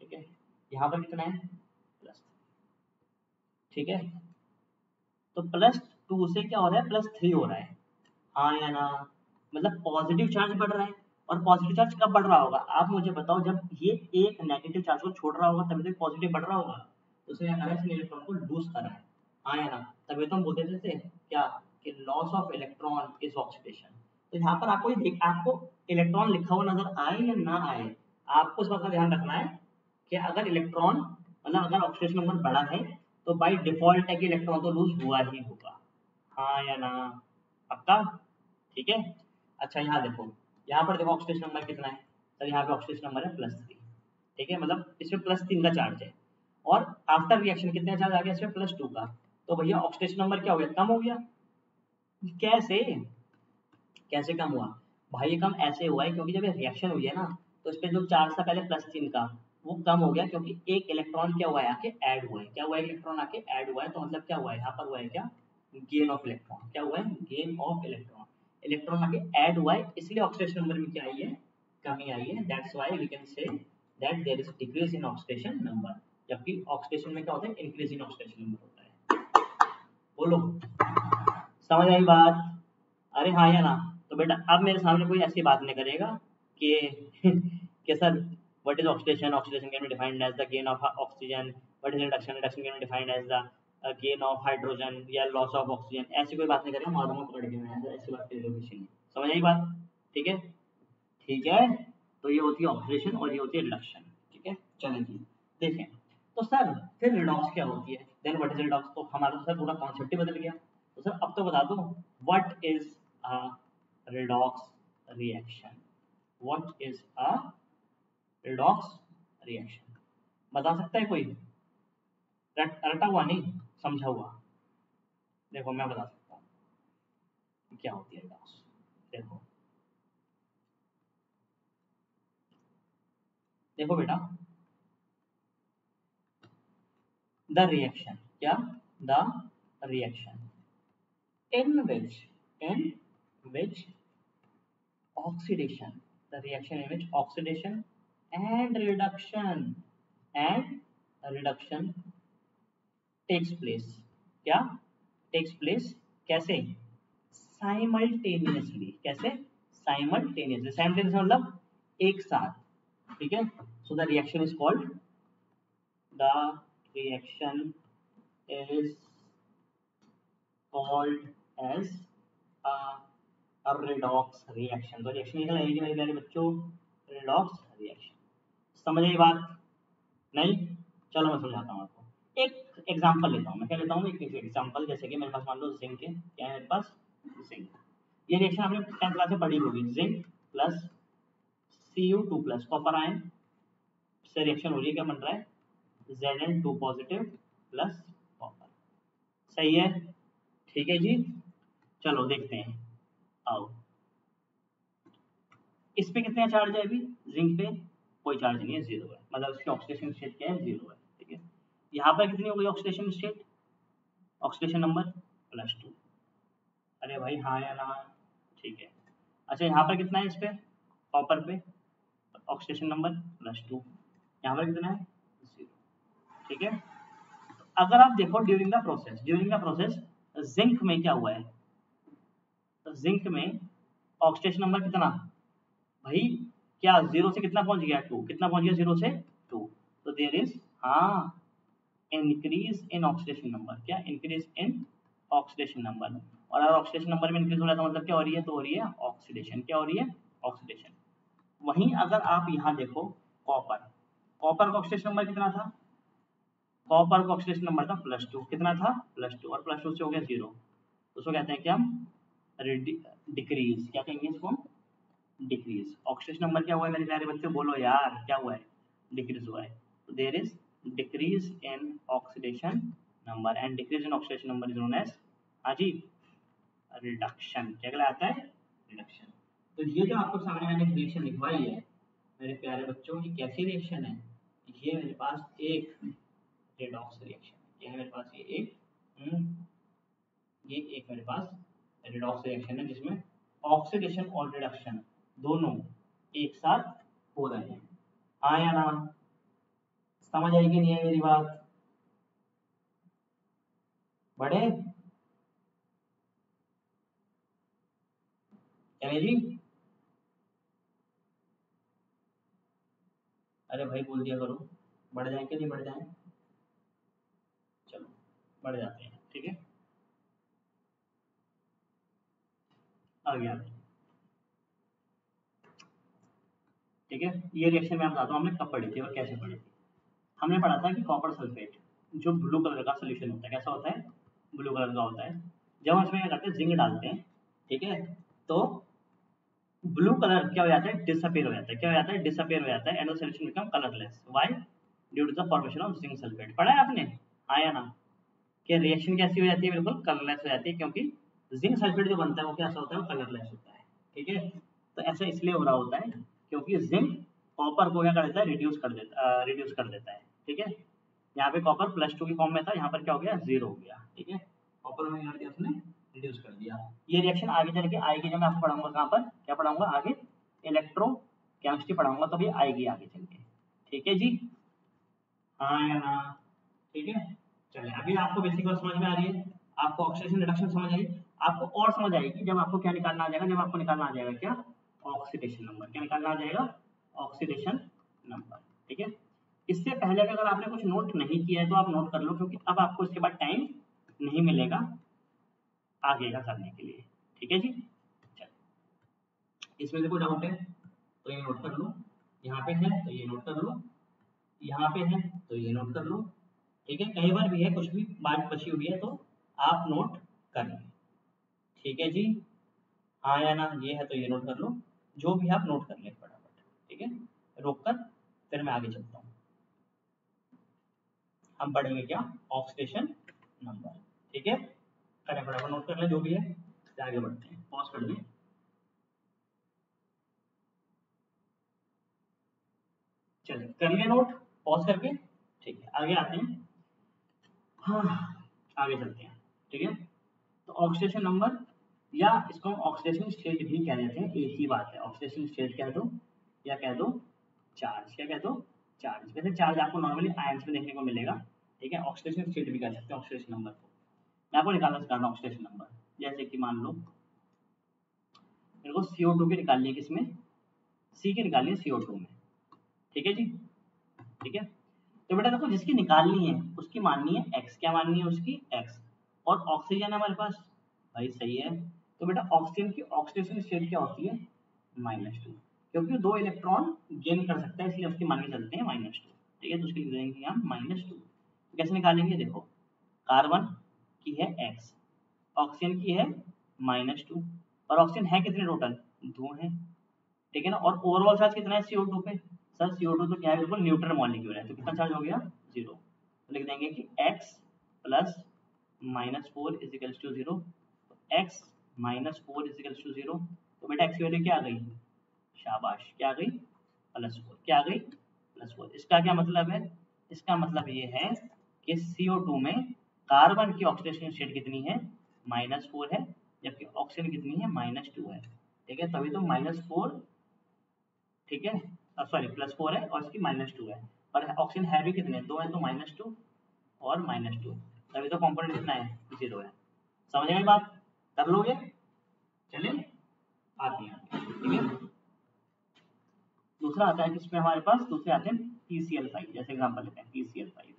ठीक है, यहाँ पर कितना है, प्लस, ठीक है, तो +2 से क्या हो रहा है, +3 हो रहा है, हाँ या ना, मतलब पॉजिटिव चार्ज बढ़ रहा है, और पॉजिटिव चार्ज कब बढ़ रहा होगा, आप मुझे बताओ, जब ये एक नेगेटिव चार्ज को छोड़ रहा होगा तभी तो पॉजिटिव बढ़ रहा होगा, तो उसने क्या करा है, इसने इलेक्ट्रॉन को लूज करा है, हाँ या ना, तभी तो हम बोलते थे क्या कि loss of electron is oxidation, तो यहाँ पर आपको आपको इलेक्ट्रॉन लिखा हुआ नजर आए या ना आए, आपको इस बात का ध्यान रखना है कि अगर इलेक्ट्रॉन मतलब अगर ऑक्सीडेशन नंबर बढ़ा है तो बाई डिफॉल्ट है कि इलेक्ट्रॉन तो लूज हुआ ही होगा, हाँ या ना, पक्का, ठीक है, अच्छा यहाँ देखो, यहाँ पर देखो ऑक्सीडेशन नंबर कितना है, सर यहाँ पे ऑक्सीडेशन नंबर है +3, ठीक है, मतलब इसमें +3 का चार्ज है, और आफ्टर रिएक्शन कितने चार्ज आ गया इसमें, +2 का, तो भैया ऑक्सीडेशन नंबर क्या हो गया, कम हो गया, कैसे कैसे कम हुआ, भाई ये कम ऐसे हुआ है क्योंकि जब ये रिएक्शन हुई है ना, तो इस पे जो चार्ज था पहले +3 का, वो कम हो गया, क्योंकि एक इलेक्ट्रॉन क्या हुआ है, आके ऐड हुआ है, क्या हुआ है, इलेक्ट्रॉन आके ऐड हुआ है, तो मतलब क्या हुआ है, यहाँ पर हुआ है क्या, गेन ऑफ इलेक्ट्रॉन, क्या हुआ है, गेन ऑफ इलेक्ट्रॉन, इलेक्ट्रॉन आके ऐड हुआ है, इसलिए ऑक्सीडेशन नंबर में क्या आई है, कमी आई है, that's why we can say that there is decrease in oxidation number, जबकि ऑक्सीडेशन में क्या होता है, इंक्रीज इन ऑक्सीडेशन नंबर होता है, बोलो समझ आई बात, अरे हाँ या ना, तो बेटा अब मेरे सामने कोई ऐसी बात नहीं करेगा कि कि sir what is oxidation, oxidation can be defined as the gain of oxygen, what is reduction, reduction can be defined as the gain of hydrogen या लॉस ऑफ ऑक्सीजन, ऐसी कोई बात नहीं करेगा, मारूंगा पकड़ के मैं, ऐसी बात करेगा। समझ आई बात? ठीक है, ठीक है। तो ये होती है ऑक्सीडेशन और ये होती है रिडक्शन। ठीक है, चलें जी देखें। तो सर फिर रिडॉक्स क्या होती है, देन व्हाट इज रिडॉक्स? तो हमारा तो सर पूरा कॉन्सेप्ट ही बदल गया। तो सर अब तो बता दो, what is a redox reaction? What is a redox reaction? बता सकता है कोई? रटा हुआ नहीं, समझा हुआ। देखो मैं बता सकता हूँ क्या होती है रिडॉक्स। देखो देखो बेटा, द रिएक्शन, क्या? The reaction in which oxidation, the reaction in which oxidation and reduction takes place, क्या takes place? कैसे? साइमल्टेनियसली। कैसे? साइमल्टेनियसली। साइमल्टेनियस मतलब एक साथ। ठीक है, so the reaction is called, the reaction is called as a redox reaction। तो reaction निकल आएगी मेरे प्यारे बच्चों, redox reaction। समझ आई बात? नहीं? चलो मैं समझाता हूँ आपको। एक एग्जांपल लेता हूँ मैं, क्या लेता हूँ? एक एग्जांपल, जैसे कि मेरे पास मान लो जिंक है। क्या है मेरे पास? जिंक। ये रिएक्शन आपने 10th क्लास में पढ़ी होगी। Zinc plus Cu2 plus copper ion से रिएक्शन हो रही है। क्या बन रहा है? Zn2 positive plus copper. सही है? ठीक है जी, चलो देखते हैं। आओ, इस पे कितने चार्ज है? अभी जिंक पे कोई चार्ज नहीं है, जीरो है, मतलब इसकी ऑक्सीडेशन स्टेट क्या है? जीरो है। ठीक है, यहाँ पर कितनी हो गई ऑक्सीडेशन स्टेट? Oxidation number +2। अरे भाई हाँ या ना? ठीक है। अच्छा, यहाँ पर कितना है इस पे? कॉपर पे ऑक्सीडेशन नंबर +2। यहाँ पर कितना है? 0। ठीक है, अगर आप देखो ड्यूरिंग द प्रोसेस जिंक में क्या हुआ है? तो जिंक में ऑक्सीडेशन नंबर कितना भाई? क्या 0 से कितना पहुंच गया? 2। कितना पहुंच गया 0 से? 2। तो देयर इज, हाँ, इंक्रीज इन ऑक्सीडेशन नंबर। क्या? Increase in oxidation number. और अगर ऑक्सीडेशन नंबर में इंक्रीज हो रहा है तो मतलब क्या हो रही है? तो हो रही है ऑक्सीडेशन। क्या हो रही है? ऑक्सीडेशन। वहीं अगर आप यहाँ देखो कॉपर, कॉपर का ऑक्सीडेशन नंबर कितना था? कॉपर का ऑक्सीडेशन नंबर था +2। कितना था? +2। और +2 से हो गया 0, उसको कहते हैं कि हम डिक्रीज। क्या कहेंगे इसको? डिक्रीज। ऑक्सीडेशन नंबर क्या हुआ है मेरे प्यारे बच्चों? बोलो यार, क्या हुआ है? डिक्रीज हुआ है। तो there is decrease in oxidation number, and decrease in oxidation number is known as, हाँ जी, रिडक्शन। क्या कहलाता है? रिडक्शन। तो ये जो आपको सामने मैंने रिएक्शन लिखवाई है मेरे प्यारे बच्चों, ये कैसी रिएक्शन है? ये मेरे पास एक रेडॉक्स रिएक्शन। क्या है मेरे पास? ये एक मेरे पास रेडॉक्स रिएक्शन है, जिसमें ऑक्सीडेशन और रिडक्शन दोनों एक साथ हो रहे हैं। हाँ या ना? समझ आई कि नहीं है मेरी बात? बड़े चले जी? अरे भाई बोल दिया करो, बढ़ जाए कि नहीं बढ़ जाए? चलो बढ़ जाते हैं। ठीक है, आ गया। ठीक है, ये रिएक्शन मैं बताता हूँ हमने कब पढ़ी थी और कैसे पढ़ी थी। हमने पढ़ा था कि कॉपर सल्फेट जो ब्लू कलर का सोल्यूशन होता है, कैसा होता है? ब्लू कलर का होता है। जब हम इसमें क्या करते हैं? जिंक डालते हैं। ठीक है, तो ब्लू कलर क्या हो जाता है? डिसअपीयर हो जाता है। क्या हो जाता है? डिसअपीयर हो जाता है, and the solution become colourless. Why? Due to the formation of zinc sulphate. पढ़ा है आपने? हाँ या ना? कि रिएक्शन कैसी हो जाती है? बिल्कुल कलरलेस हो जाती है, क्योंकि जिंक सल्फेट जो बनता है वो कैसा होता है? वो कलरलेस होता है। ठीक है, तो ऐसा इसलिए हो रहा होता है क्योंकि जिंक कॉपर को क्या कर देता है? रिड्यूस कर देता है। ठीक है, यहाँ पे कॉपर +2 की फॉर्म में था, यहाँ पर क्या हो गया? 0 हो गया। ठीक है, कॉपर में कर दिया उसने, रिड्यूस कर दिया। ये रिएक्शन आगे चल के आएगी, जब मैं आपको पढ़ाऊंगा कहाँ पर, क्या पढ़ाऊंगा आगे? इलेक्ट्रो केमिस्ट्री पढ़ाऊंगा, तो भी आएगी आगे चल के। ठीक है जी? हाँ या ना? ठीक है, चलिए अभी आपको बेसिक बात समझ में आ रही है। आपको ऑक्सीडेशन रिडक्शन समझ आई। आपको और समझ आएगी जब आपको क्या निकालना आ जाएगा? जब आपको निकालना आ जाएगा क्या? Oxidation number. क्या निकालना आ जाएगा? Oxidation number. ठीक है, इससे पहले अगर आपने कुछ नोट नहीं किया है तो आप नोट कर लो, क्योंकि अब आपको इसके बाद टाइम नहीं मिलेगा आगे का करने के लिए। ठीक है जी, चलो इसमें देखो डाउट है तो ये नोट कर लो, यहाँ पे है तो ये नोट कर लो, यहाँ पे है तो ये नोट कर लो। ठीक है, कई बार भी है कुछ भी बात बची हुई है तो आप नोट कर लें। ठीक है जी, हाँ या ना, ये है तो ये नोट कर लो, जो भी आप नोट कर लें फटाफट। ठीक है, रोक कर फिर मैं आगे चलता हूँ। हम पढ़ेंगे क्या, ऑक्सीडेशन नंबर। ठीक है, करें फटाफट नोट कर लें जो भी है, फिर आगे बढ़ते हैं। पॉज कर लें, चलिए कर लिया नोट पॉज करके। ठीक है, आगे आते हैं। हाँ, आगे चलते हैं। ठीक है, तो ऑक्सीडेशन नंबर या इसको हम ऑक्सीडेशन स्टेट भी कह देते हैं, एक ही बात है। ऑक्सीडेशन स्टेट कह दो या कह दो चार्ज, क्या कह दो चार्ज। वैसे चार्ज आपको नॉर्मली आयंस में देखने को मिलेगा। ठीक है, ऑक्सीडेशन स्टेट भी कह सकते हैं ऑक्सीडेशन नंबर को। मैं आपको निकालना सिखाता हूँ ऑक्सीडेशन नंबर। जैसे कि मान लो मेरे को CO2 की निकालनी है, किसमें, सी की निकालनी है CO2 में। ठीक है जी, ठीक है, तो बेटा देखो जिसकी निकालनी है उसकी माननी है x, क्या माननी है उसकी x, और ऑक्सीजन है हमारे पास, भाई सही है। तो बेटा ऑक्सीजन की ऑक्सीडेशन स्टेट क्या होती है, -2, क्योंकि 2 इलेक्ट्रॉन गेन कर सकता है इसलिए उसकी मान के चलते हैं -2। ठीक है, तो उसकी लिख देंगे हम -2। तो कैसे निकालेंगे, देखो कार्बन की है x, ऑक्सीजन की है -2, और ऑक्सीजन है कितने टोटल, 2 है। ठीक है ना, और ओवरऑल चार्ज कितना है CO2 पे, सर CO2 तो क्या है, बिल्कुल न्यूट्रल मॉलिक्यूल है, तो कितना चार्ज हो गया, 0। तो लिख देंगे कि x plus -4 is equals to 0। x -4 is equals to 0, तो बेटा x की वैल्यू क्या आ गई, शाबाश, क्या आ गई, +4, क्या आ गई, +4। इसका क्या मतलब है, इसका मतलब ये है कि CO2 में कार्बन की ऑक्सीडेशन स्टेट कितनी है, -4 है, जबकि ऑक्सीजन कितनी है, -2 है। ठीक है, तभी तो -4, ठीक है, सॉरी +4 है और इसकी -2 है, और ऑक्सीजन है भी कितने, 2 है, तो -2 और -2, तभी तो कंपोनेंट कितना है, 0 है। समझ गए बात, कर लोगे, चलिए आते हैं। ठीक है, दूसरा आता है किसमें हमारे पास, दूसरे आते हैं PCl5, जैसे एग्जांपल लेते हैं PCl5।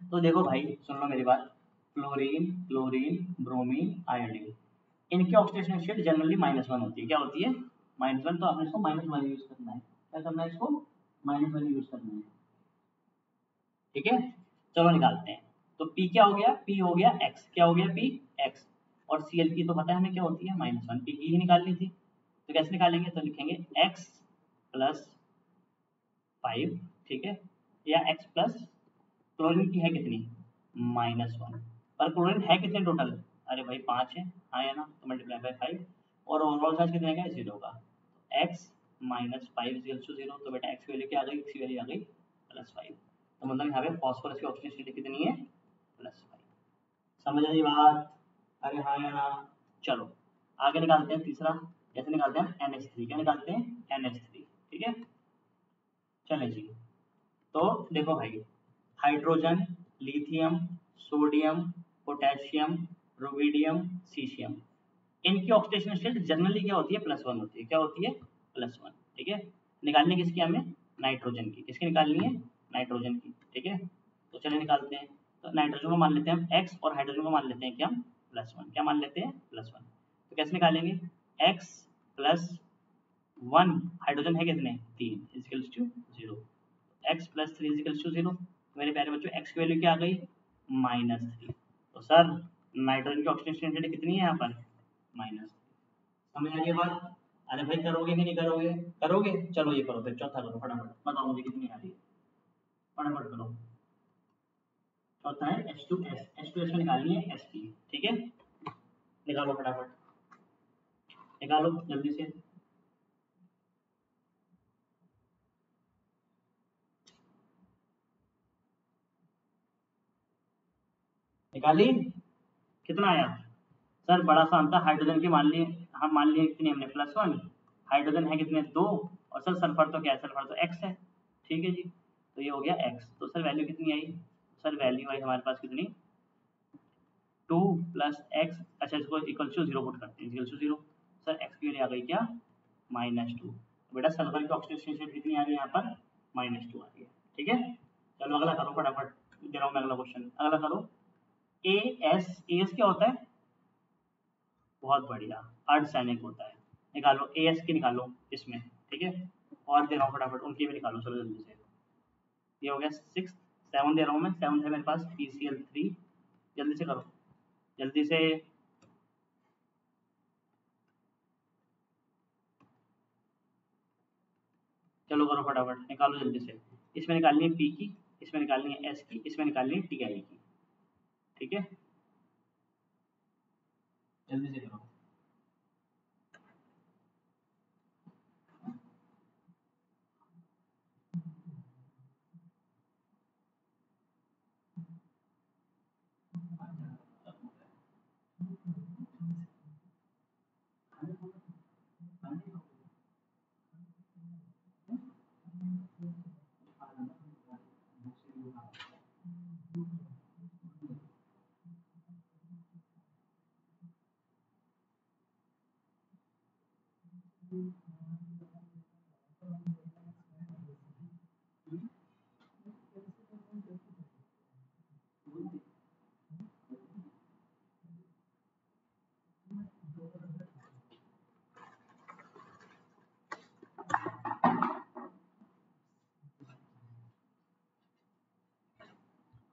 तो देखो भाई सुन लो मेरी बात, फ्लोरीन, क्लोरीन, ब्रोमीन, आयोडीन, इनकी ऑक्सीडेशन स्टेट जनरली -1 होती है। क्या होती है, -1, तो आपने इसको -1 यूज करना है। क्या करना है, इसको -1 यूज करना है। ठीक है, चलो निकालते हैं। तो P क्या हो गया, P हो गया X, क्या हो गया P X, और Cl की तो पता है हमें क्या होती है, -1, P की ही निकालनी थी। तो कैसे निकालेंगे, तो लिखेंगे X + 5, ठीक है, या x प्लस क्लोरीन की है कितनी, -1, पर क्लोरीन है कितने टोटल, अरे भाई 5 है, हाँ या ना, तो मल्टीप्लाई बाय 5, और ओवरऑल चार्ज कितने का है, 0 का। x -5 = 0, तो बेटा x की वैल्यू क्या आ गई, x की वैल्यू आ गई +5। तो मतलब यहाँ पे फॉस्फोरस की ऑक्सीजन स्टेट कितनी है, +5। समझ आई बात, अरे हाँ या ना। चलो आगे निकालते हैं तीसरा, कैसे निकालते हैं, NH3, क्या निकालते हैं, NH3। ठीक है, चले जी, तो देखो भाई, hydrogen, lithium, sodium, potassium, rubidium, caesium, इनकी ऑक्सीडेशन स्टेट जनरली क्या होती है, +1 होती है। क्या होती है, +1। ठीक है, निकालनी किसकी हमें, नाइट्रोजन की। किसकी निकालनी है, नाइट्रोजन की। ठीक है, तो चलिए निकालते हैं। तो नाइट्रोजन को मान लेते हैं हम x, और हाइड्रोजन को मान लेते हैं क्या, +1, क्या मान लेते हैं, +1। तो कैसे निकालेंगे, x + 1, हाइड्रोजन है कितने, 3 इज टू 0, x + 3 = 0। मेरे प्यारे बच्चों x की वैल्यू क्या आ गई, -3। तो सर नाइट्रोजन की ऑक्सीडेशन स्टेट कितनी है यहाँ पर, -3। समझ आ गई बात, अरे भाई करोगे कि नहीं करोगे, करोगे, चलो ये करो, फिर चौथा करो फटाफट, बताओ मुझे कितनी आ रही है, फटाफट करो। चौथा है H2S, H2S में निकालनी है Sp। ठीक है, निकालो फटाफट, निकालो जल्दी से। निकाली, कितना आया, सर बड़ा सा अंतर, हाइड्रोजन की मान लिए, हम मान लिए कितनी हमने, +1, हाइड्रोजन है कितने, 2, और सर सल्फर तो क्या है, सल्फर तो x है। ठीक है जी, तो ये हो गया x। तो सर वैल्यू कितनी आई, सर वैल्यू आई हमारे पास कितनी, 2 + x, अच्छा इसको = 0 पुट करते हैं, = 0। सर x की वैल्यू आ गई क्या, -2। तो बेटा सल्फर की ऑक्सीडेशन स्टेट कितनी आ रही है यहाँ पर, -2 आ रही है। ठीक है, चलो अगला करो फटाफट, दे रहा हूँ मैं अगला क्वेश्चन, अगला करो। ए एस क्या होता है? बहुत बढ़िया, अर्धसैनिक होता है। निकालो ए एस की, निकालो इसमें, ठीक है। और दे रहा हूँ फटाफट, उनकी भी निकालो चलो जल्दी से। ये हो गया 6, 7 दे रहा हूँ मैं, 7 है मेरे पास, PCl3, जल्दी से करो, जल्दी से। चलो करो फटाफट, निकालो जल्दी से। इसमें निकालनी है पी की, इसमें निकालनी है एस की, इसमें निकालनी है टी आई की, ठीक है, जल्दी से करो।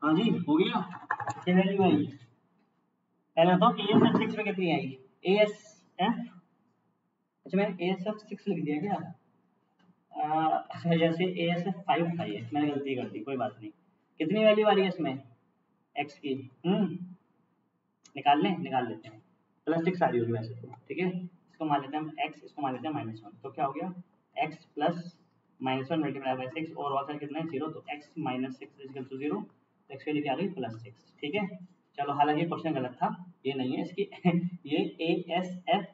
हाँ जी, हो गया, क्या वैल्यू आई? पहले तो ए एस एफ 6 में कितनी आई? ए एस एफ, अच्छा मैंने ए एस एफ 6 लिख दिया क्या? अच्छा, जैसे ए एस एफ 5 था, ये मैंने गलती कर दी, कोई बात नहीं। कितनी वैल्यू आ रही है इसमें एक्स की? निकाल लेते हैं। प्लस 6 आ रही होगी वैसे तो, ठीक है। इसको मान लेते हैं हम एक्स, इसको मान लेते हैं -1, तो क्या हो गया? एक्स प्लस -1 मल्टीप्लाई बाई 6, और वाला कितना है 0, तो एक्स माइनस 6 इक्वल टू 0, तो एक्स वैल्यू क्या आ गई? +6, ठीक है। चलो हालांकि क्वेश्चन गलत था, ये नहीं है इसकी ये ए एस एफ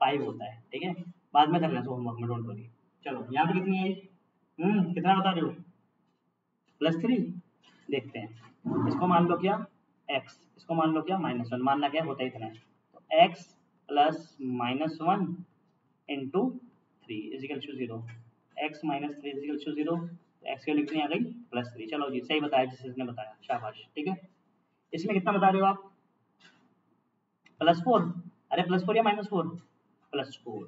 5 होता है, ठीक है। बाद में कर लेना होमवर्क में, डोंट वरी। चलो यहाँ पे कितनी आई? कितना बता रहे हो? +3, देखते हैं। इसको मान लो क्या x, इसको मान लो क्या -1, मानना क्या होता है इतना है, तो x plus -1 into 3 is equal to 0, x minus 3 is equal to 0, तो एक्स की वैल्यू कितनी आ गई? +3। चलो जी, सही बताया जिसने बताया, शाबाश, ठीक है। इसमें कितना बता रहे हो आप? +4, अरे +4 या -4? +4,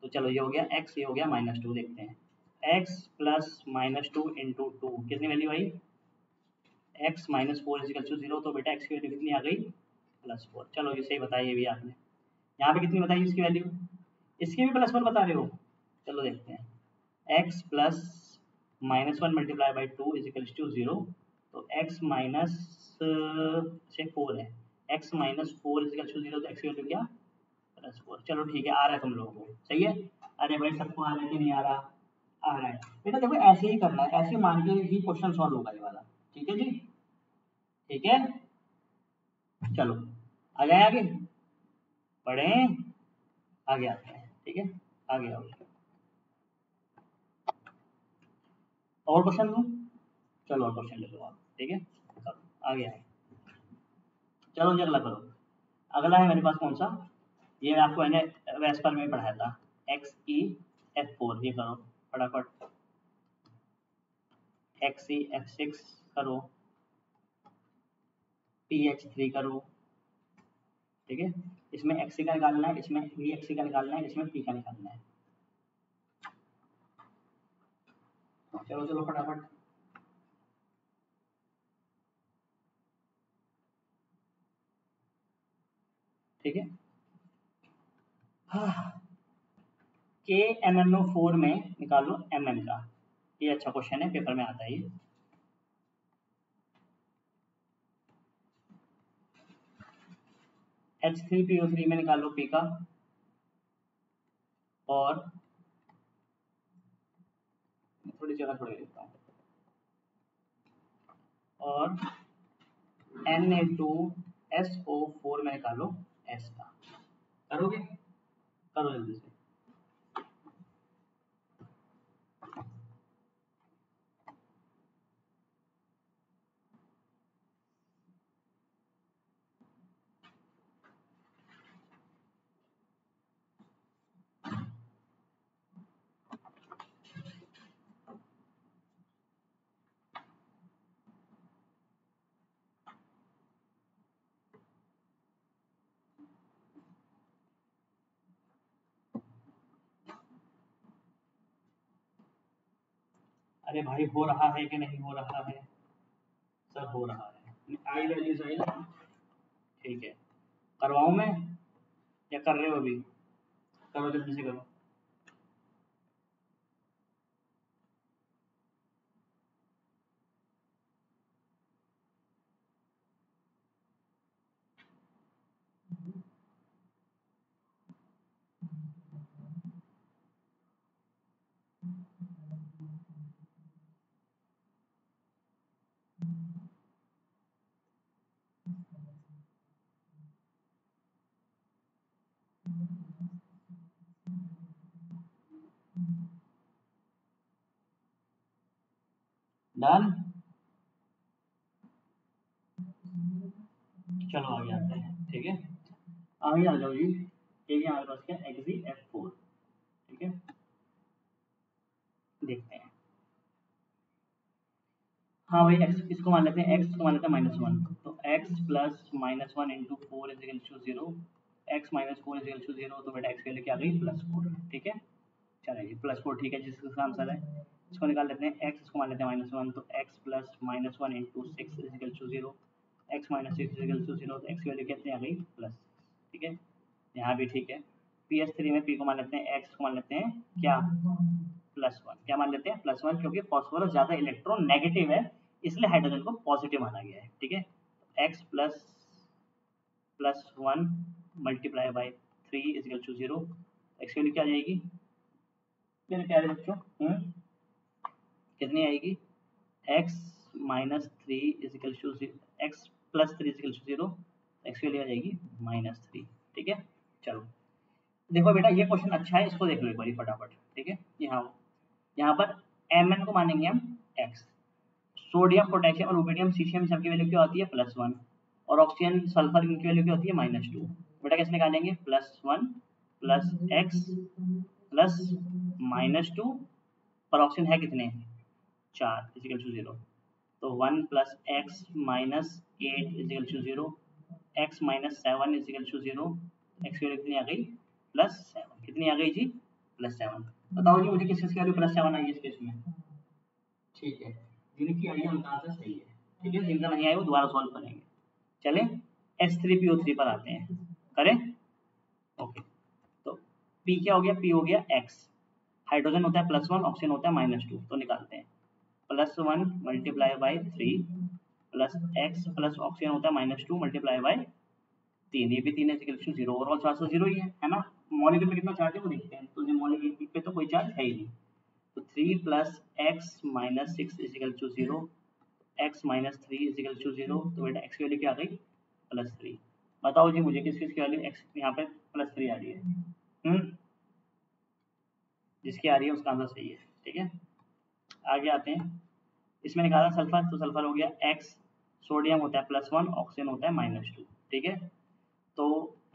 तो चलो ये हो गया x, ये हो गया -2, देखते हैं। x प्लस -2 इंटू 2 कितनी वैल्यू आई? x -4 इजिकल टू 0, तो बेटा x की वैल्यू कितनी आ गई? +4। चलो ये सही बताया ये भी आपने। यहाँ पे कितनी बताई इसकी वैल्यू? इसकी भी +1 बता रहे हो, चलो देखते हैं। x plus -1 multiply by 2 is equal to 0, तो x माइनस से 4 है, x -4 इजिकल टू 0, तो x की वैल्यू क्या? +4। चलो ठीक है, आ रहा है तुम लोगों को, सही है। अरे भाई सबको आ रहा है कि नहीं आ रहा? आ रहा है बेटा, देखो ऐसे ही करना है, ऐसे मान के ही क्वेश्चन सॉल्व होगा ये वाला, ठीक है जी, ठीक है। चलो आ जाए आगे, पढ़ें, आगे आते हैं, ठीक है, आगे आओ। और क्वेश्चन लूँ? चलो और क्वेश्चन ले लो आप, ठीक है, चलो आगे आए। चलो जी अगला करो। अगला है मेरे पास कौन सा? ये आपको मैंने वेस्पर में पढ़ाया था, XeF4, ये करो फटाफट। XeF6 करो, PH3 करो, ठीक है। इसमें Xe का निकालना है, इसमें VXe का निकालना है, इसमें P का निकालना है। चलो चलो फटाफट। ठीक है, KMnO4 में निकालो Mn का, ये अच्छा क्वेश्चन है, पेपर में आता है ये। H3PO3 में निकालो P का, और थोड़ी जगह थोड़ी लिखता हूँ, और Na2SO4 में निकालो S का। करोगे? करो जल्दी से। अरे भाई हो रहा है कि नहीं हो रहा है? सर हो रहा है। आई वैल्यूज आई ना? ठीक है, करवाऊं मैं या कर रहे हो अभी? करो जल्दी से करो। डन। चलो आगे आते हैं, ठीक है। आगे आ जाओ जी। ये हमारे पास क्या XZ F4, ठीक है। देखते हैं। हाँ भाई x इसको मान लेते हैं, x को मान लेते हैं -1, तो x plus -1 into 4 is equal to 0। x minus 4 is equal to 0, तो बेटा x की वैल्यू क्या आ गई? +4, ठीक है। चलिए +4 ठीक है, जिसका आंसर है। इसको निकाल लेते हैं, x इसको मान लेते हैं -1, तो x plus -1 into 6 is equal to 0। x minus 6 is equal to 0, तो x की वैल्यू कितनी आ गई? +6, ठीक है। यहाँ भी ठीक है। PS3 में p को मान लेते हैं, x को मान लेते हैं क्या? +1। क्या मान लेते हैं? +1, क्योंकि फॉस्फोरस ज़्यादा इलेक्ट्रॉन नेगेटिव है, इसलिए हाइड्रोजन को पॉजिटिव माना गया है, ठीक है। x plus 1 multiply by 3 is equal to 0। x की वैल्यू क्या आ जाएगी मेरे प्यारे बच्चों? कितनी आएगी? x minus 3 is equal to x plus 3 is equal to 0। x की वैल्यू आ जाएगी -3, ठीक है। चलो देखो बेटा, ये क्वेश्चन अच्छा है, इसको देख लो एक बार फटाफट, ठीक है। यहाँ पर Mn को मानेंगे हम x। सोडियम, पोटेशियम और रुबिडियम, सीशियम सबकी वैल्यू क्या होती है? +1, और ऑक्सीजन, सल्फर इनकी वैल्यू क्या होती है? -2। बेटा कैसे निकालेंगे? +1 प्लस x प्लस -2, पर ऑक्सीजन है कितने? 4 इज इक्वल टू 0, तो 1 plus x minus 8 is equal to 0। x minus 7 is equal to 0। x की वैल्यू कितनी आ गई? +7। कितनी आ गई जी? +7। बताओ जी मुझे किस चीज़ की वैल्यू +7 आई है इस केस में? ठीक है, जिनकी आई है उनका आंसर सही है, ठीक है। जिनका नहीं आया वो दोबारा सॉल्व करेंगे। चले H3PO3 पर आते हैं, करें? ओके, तो P क्या हो गया? P हो गया x। हाइड्रोजन होता है +1, ऑक्सीजन होता है -2, तो निकालते हैं। +1 multiply by 3 plus x plus oxygen होता है -2 मल्टीप्लाई बाई 3, ये भी 3 है, इक्वल टू 0। ओवरऑल चार्ज तो 0 ही है ना? मॉलिक्यूल पे कितना चार्ज है वो देखते हैं, तो मॉलिक्यूल पे तो कोई चार्ज है ही नहीं, तो 3 plus x minus 6 is equal to 0। x minus 3 is equal to 0, तो बेटा x की वैल्यू क्या आ गई? +3। बताओ जी मुझे किस चीज़ की वैल्यू x यहाँ पे +3 आ रही है? जिसकी आ रही है उसका आंसर सही है, ठीक है। आगे आते हैं, इसमें निकाला सल्फर, तो सल्फर हो गया x। सोडियम होता है +1, ऑक्सीजन होता है -2, ठीक है। तो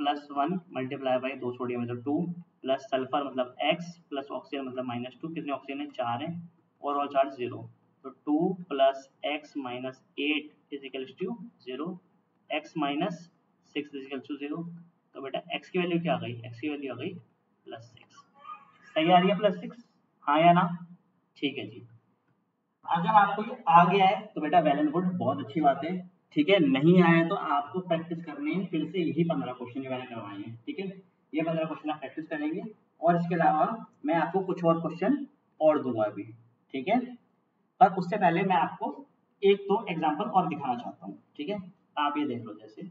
+1 मल्टीप्लाई बाई 2 सोडियम है तो 2, प्लस सल्फर मतलब x प्लस ऑक्सीजन मतलब -2। कितने ऑक्सीजन है? 4 है, ओवरऑल चार्ज 0, तो 2 plus x minus 8 is equal to 0। x minus 6 is equal to 0, तो बेटा x की वैल्यू क्या आ गई? x की वैल्यू आ गई +6। सही आ रही है +6? हाँ या ना? ठीक है जी। अगर आपको ये आ गया है तो बेटा वेल एंड गुड, बहुत अच्छी बात है, ठीक है। नहीं आया है तो आपको प्रैक्टिस करनी है, फिर से यही 15 क्वेश्चन जो मैंने करवाए हैं, ठीक है। ये 15 क्वेश्चन आप प्रैक्टिस करेंगे, और इसके अलावा मैं आपको कुछ और क्वेश्चन और दूंगा अभी, ठीक है। पर उससे पहले मैं आपको एक दो एग्जाम्पल और दिखाना चाहता हूँ, ठीक है। आप ये देख लो, जैसे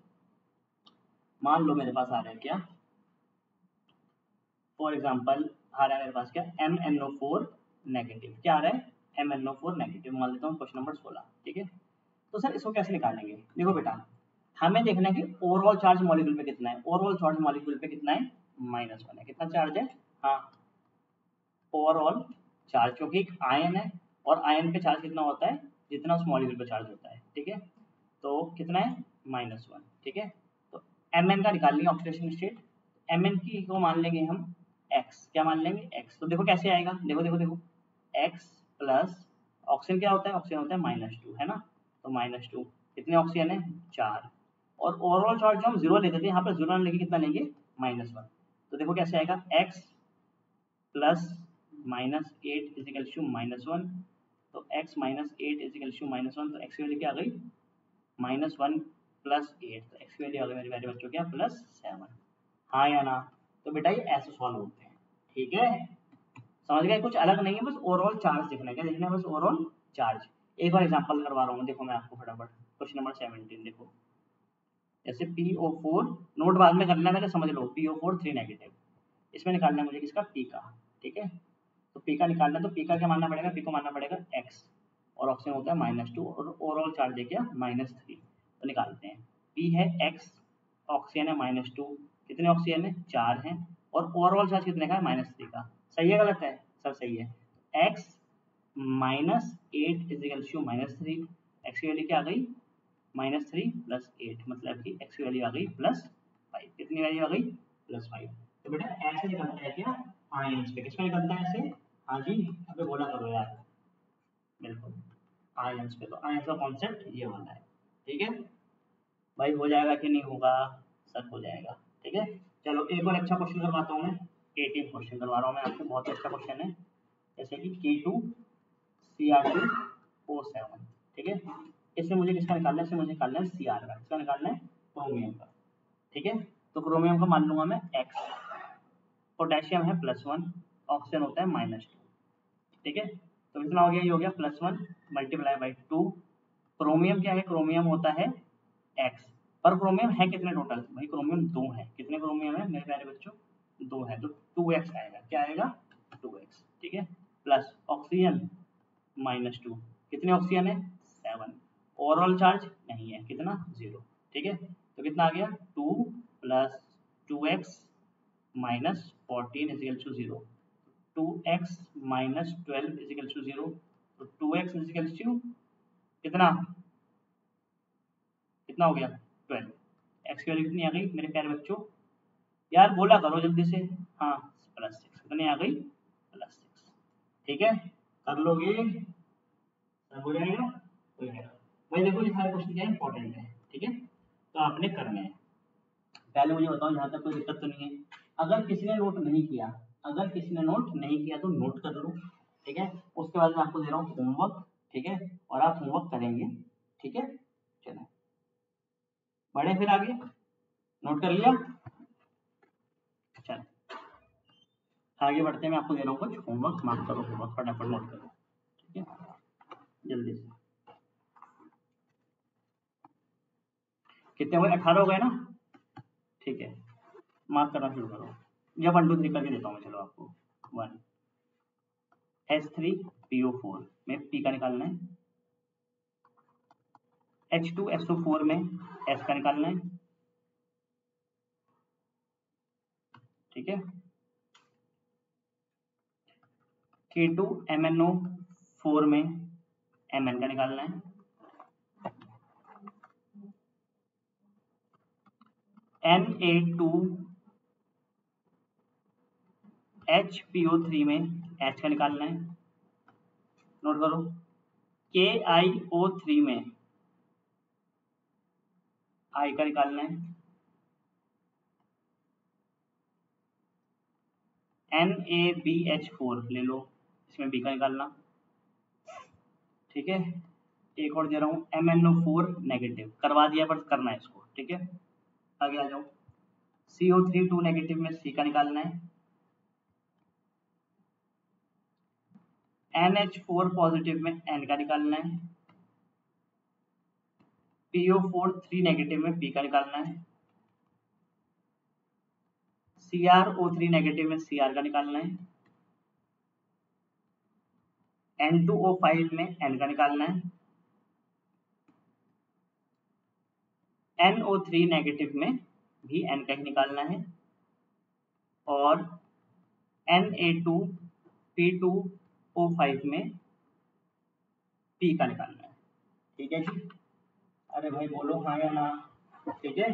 मान लो मेरे पास आ रहा है क्या, फॉर एग्जाम्पल आ रहा है मेरे पास क्या, MnO4 नेगेटिव। क्या आ रहा है? MnO4 नेगेटिव मान लेता हूँ, क्वेश्चन नंबर 16, ठीक है। तो सर इसको कैसे निकालेंगे? देखो बेटा, हमें देखना है कि ओवरऑल चार्ज मॉलिक्यूल पे कितना है। ओवरऑल चार्ज मॉलिक्यूल पे कितना है? -1 है। कितना चार्ज है? हाँ, ओवरऑल चार्ज, क्योंकि एक आयन है, और आयन पे चार्ज कितना होता है? जितना उस मॉलिक्यूल पे चार्ज होता है, ठीक है। तो कितना है? -1, ठीक है। तो Mn का निकाल लेंगे ऑक्सीडेशन स्टेट। Mn की को मान लेंगे हम x। क्या मान लेंगे? x। तो देखो कैसे आएगा, देखो देखो देखो, x प्लस ऑक्सीजन क्या होता है? ऑक्सीजन होता है -2, है ना? तो -2, कितने ऑक्सीजन है? 4, और ओवरऑल चार्ज जो हम 0 लेते थे, यहाँ पर 0 लेके कितना लेंगे? -1। तो देखो कैसे आएगा, x plus -8 is equal to -1, तो x minus eight is equal to minus one, तो x की वैल्यू क्या आ गई माइनस वन प्लस एट, तो x की वैल्यू आ गई मेरे प्यारे बच्चों क्या प्लस सेवन। हाँ या ना? तो बेटा ये ऐसे सॉल्व होते हैं, ठीक है, समझ गए? कुछ अलग नहीं है, बस ओवरऑल चार्ज दिखना है, क्या दिखना है बस ओवरऑल चार्ज। एक बार एग्जांपल करवा रहा हूँ, देखो मैं आपको फटाफट, क्वेश्चन नंबर 17 देखो, जैसे PO4 नोट बाद में करना है, मैंने समझ लो PO4 3 नेगेटिव, इसमें निकालना है मुझे किसका P का, ठीक है, तो P का निकालना है, तो P का क्या मानना पड़ेगा, P को मानना पड़ेगा x, और ऑक्सीजन होता है -2 और ओवरऑल चार्ज है क्या -3, तो निकालते हैं, P है x, ऑक्सीजन है -2, कितने ऑक्सीजन है 4 हैं, और ओवरऑल चार्ज कितने का है -3 का, सही है गलत है, सब सही है, x -8 इजिकल टू -3, x की वैल्यू क्या आ गई -3 प्लस 8, मतलब कि x की वैल्यू आ गई +5, कितनी वैल्यू आ गई +5। तो बेटा ऐसे निकलता है क्या आयंस पे, किसमें निकलता है ऐसे, हाँ जी अबे बोला करो यार, बिल्कुल आयंस पे, तो आयंस का कॉन्सेप्ट ये वाला है, ठीक है भाई, हो जाएगा कि नहीं होगा, सब हो जाएगा, ठीक है। चलो एक और अच्छा क्वेश्चन करवाता हूँ मैं, 18 क्वेश्चन करवा रहा हूँ मैं आपको, बहुत ही अच्छा क्वेश्चन है, जैसे कि K2Cr2O7, ठीक है, इससे मुझे किसका निकालना है, इससे मुझे निकालना है Cr का, किसका निकालना है क्रोमियम का, ठीक है, तो क्रोमियम का मान लूंगा मैं x, पोटेशियम है +1, ऑक्सीजन होता है -2, ठीक है, तो कितना हो गया, ये हो गया +1 मल्टीप्लाई बाई 2, क्रोमियम क्या है, क्रोमियम होता है x, पर क्रोमियम है कितने टोटल, भाई क्रोमियम 2 है, कितने क्रोमियम है मेरे प्यारे बच्चों 2 है, तो 2x आएगा, क्या आएगा 2x, ठीक है, प्लस ऑक्सीजन -2, कितने ऑक्सीजन है 7, ओवरऑल चार्ज नहीं है, कितना 0, ठीक है, तो कितना आ गया 2 plus 2x minus 14 is equal to 0, 2x minus 12 is equal to 0, तो 2x इजिकल टू कितना कितना हो गया 12, x की वैल्यू कितनी आ गई मेरे प्यारे बच्चों, यार बोला करो जल्दी से, हाँ +6, कितनी आ गई +6, ठीक है, कर लोगे, सब हो जाएगा, हो जाएगा भाई, देखो ये सारे क्वेश्चन क्या इंपॉर्टेंट है, ठीक है, तो आपने करने हैं, पहले मुझे बताओ यहाँ तक कोई दिक्कत तो नहीं है, अगर किसी ने नोट नहीं किया, अगर किसी ने नोट नहीं किया तो नोट कर लो, ठीक है, उसके बाद मैं आपको दे रहा हूँ होमवर्क, ठीक है, और आप होमवर्क करेंगे, ठीक है, चलो बढ़े फिर आगे, नोट कर लिया, चलो आगे बढ़ते हैं, मैं आपको दे रहा हूँ कुछ होमवर्क, मार्क करो होमवर्क, फटाफट नोट करो, ठीक है, जल्दी से, कितने हुए 18 हो गए ना, ठीक है, मार्क करना शुरू करो, या 1 2 3 करके देता हूँ मैं, चलो आपको 1 H3PO4 में P का निकालना है, H2SO4 में S का निकालना है, ठीक है, K2MnO4 में Mn का निकालना है, Na2HPO3 में H का निकालना है, नोट करो, KiO3 में I का निकालना है, NaBH4 ले लो, इसमें B का निकालना, ठीक है, एक और दे रहा हूँ MnO4 नेगेटिव, करवा दिया पर करना है इसको, ठीक है, आगे आ जाओ, CO3 2 नेगेटिव में C का निकालना है, NH4 पॉजिटिव में N का निकालना है, PO4 3 नेगेटिव में P का निकालना है, CrO3 नेगेटिव में Cr का निकालना है, N2O5 में N का निकालना है, NO3 नेगेटिव में भी N का ही निकालना है, और Na2P2O5 में P का निकालना है, ठीक है जी, अरे भाई बोलो हाँ या ना, ठीक है,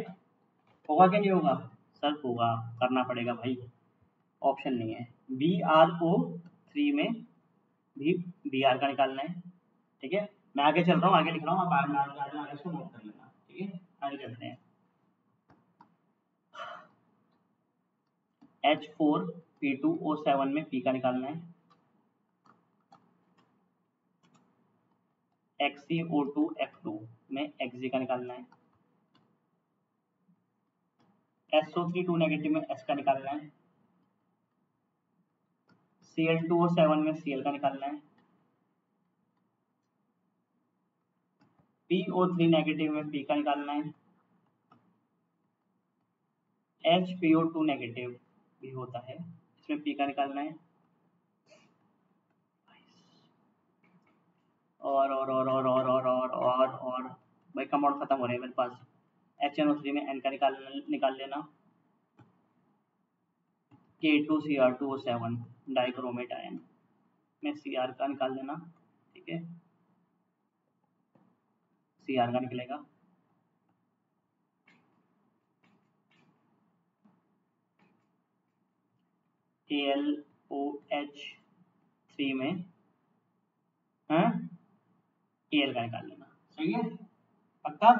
होगा कि नहीं होगा, सर होगा, करना पड़ेगा भाई, ऑप्शन नहीं है, BrO3 में भी Br का निकालना है, ठीक है, मैं आगे चल रहा हूँ, आगे लिख रहा हूँ, आप आगे इसको नोट कर लेना, ठीक है, आगे चलते हैं, H4P2O7 में P का निकालना है, XeO2F2 में Xg का निकालना है, SO3 2 नेगेटिव में S का निकालना है, Cl2O7 में Cl का निकालना है, PO3 नेगेटिव में P का निकालना है, HPO2 नेगेटिव भी होता है, इसमें P का निकालना है, और भाई कंपाउंड खत्म हो रहे हैं मेरे पास। HNO3 में N का निकाल लेना, K2Cr2O7 डाइक्रोमेट आयन में Cr का निकाल लेना, ठीक है, Cr का निकलेगा, AlOH3 में Al का निकाल लेना, सही है, पक्का।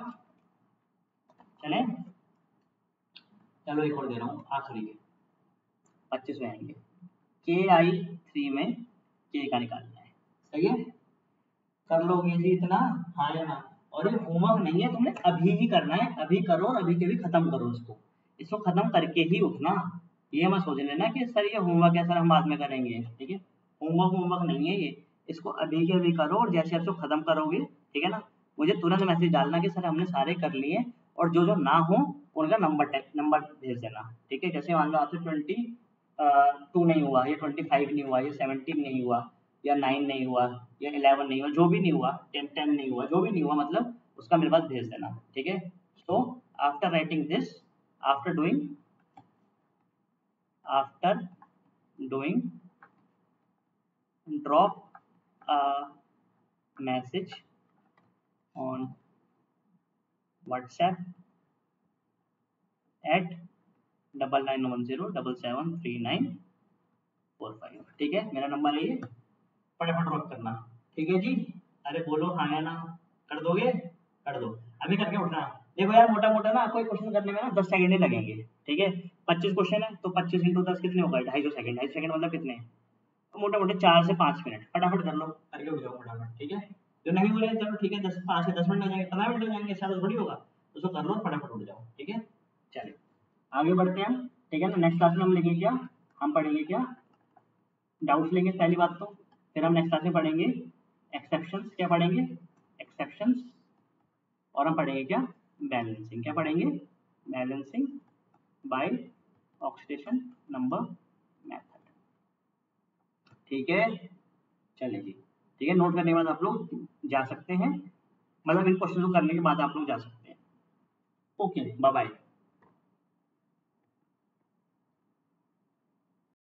चले, चलो एक और दे रहा हूँ, आखिरी 25 में आएंगे, Ki3 में K का निकालना है, सही है, कर लोगे जी इतना, हाँ या ना। और ये होमवर्क नहीं है, तुमने अभी ही करना है, अभी करो और अभी के भी खत्म करो इसको खत्म करके ही उठना। ये मत सोच लेना कि सर ये होमवर्क है सर हम बाद में करेंगे, ठीक है, होमवर्क नहीं है ये, इसको अभी के अभी करो और जैसे आप खत्म करोगे, ठीक है ना, मुझे तुरंत मैसेज डालना कि सर हमने सारे कर लिए, और जो जो ना हो उनका नंबर भेज देना, ठीक है। जैसे मान लो आपसे 22 नहीं हुआ, या 25 नहीं हुआ, या 17 नहीं हुआ, या 9 नहीं हुआ, या 11 नहीं हुआ, जो भी नहीं हुआ, 10 नहीं हुआ, जो भी नहीं हुआ, मतलब उसका मेरे पास भेज देना, ठीक है। So after writing this, after doing drop a message on WhatsApp at 9910773945, ठीक है, मेरा नंबर है ये, फटाफट ड्रॉप करना, ठीक है जी। अरे बोलो हाँ या ना, कर दोगे, कर दो, अभी करके उठना। देखो यार मोटा मोटा ना कोई क्वेश्चन करने में ना 10 सेकंड ही लगेंगे, ठीक है, 25 क्वेश्चन है तो 25 × 10 कितने होगा, 250 सेकंड, 250 सेकंड मतलब कितने, तो मोटे मोटे 4 से 5 मिनट, फटाफट कर लो, करके उठ जाओ फटाफट, ठीक है। जो नहीं बोले चलो ठीक है 5 से 10 मिनट लग जाएंगे, 15 मिनट लग जाएंगे, ऐसा तो थोड़ी होगा, उसको कर लो फटाफट उठ जाओ, ठीक है। चलिए आगे बढ़ते हैं हम, ठीक है ना। नेक्स्ट क्लास में हम लेंगे क्या, हम पढ़ेंगे क्या, डाउट्स लेंगे पहली बात तो, फिर हम नेक्स्ट क्लास में पढ़ेंगे एक्सेप्शंस, क्या पढ़ेंगे, एक्सेप्शंस, और हम पढ़ेंगे क्या, बैलेंसिंग, क्या पढ़ेंगे, balancing by oxidation number method, ठीक है। चलिए जी, ठीक है, नोट करने के बाद आप लोग जा सकते हैं, मतलब इन क्वेश्चन को करने के बाद आप लोग जा सकते हैं। Okay, bye bye.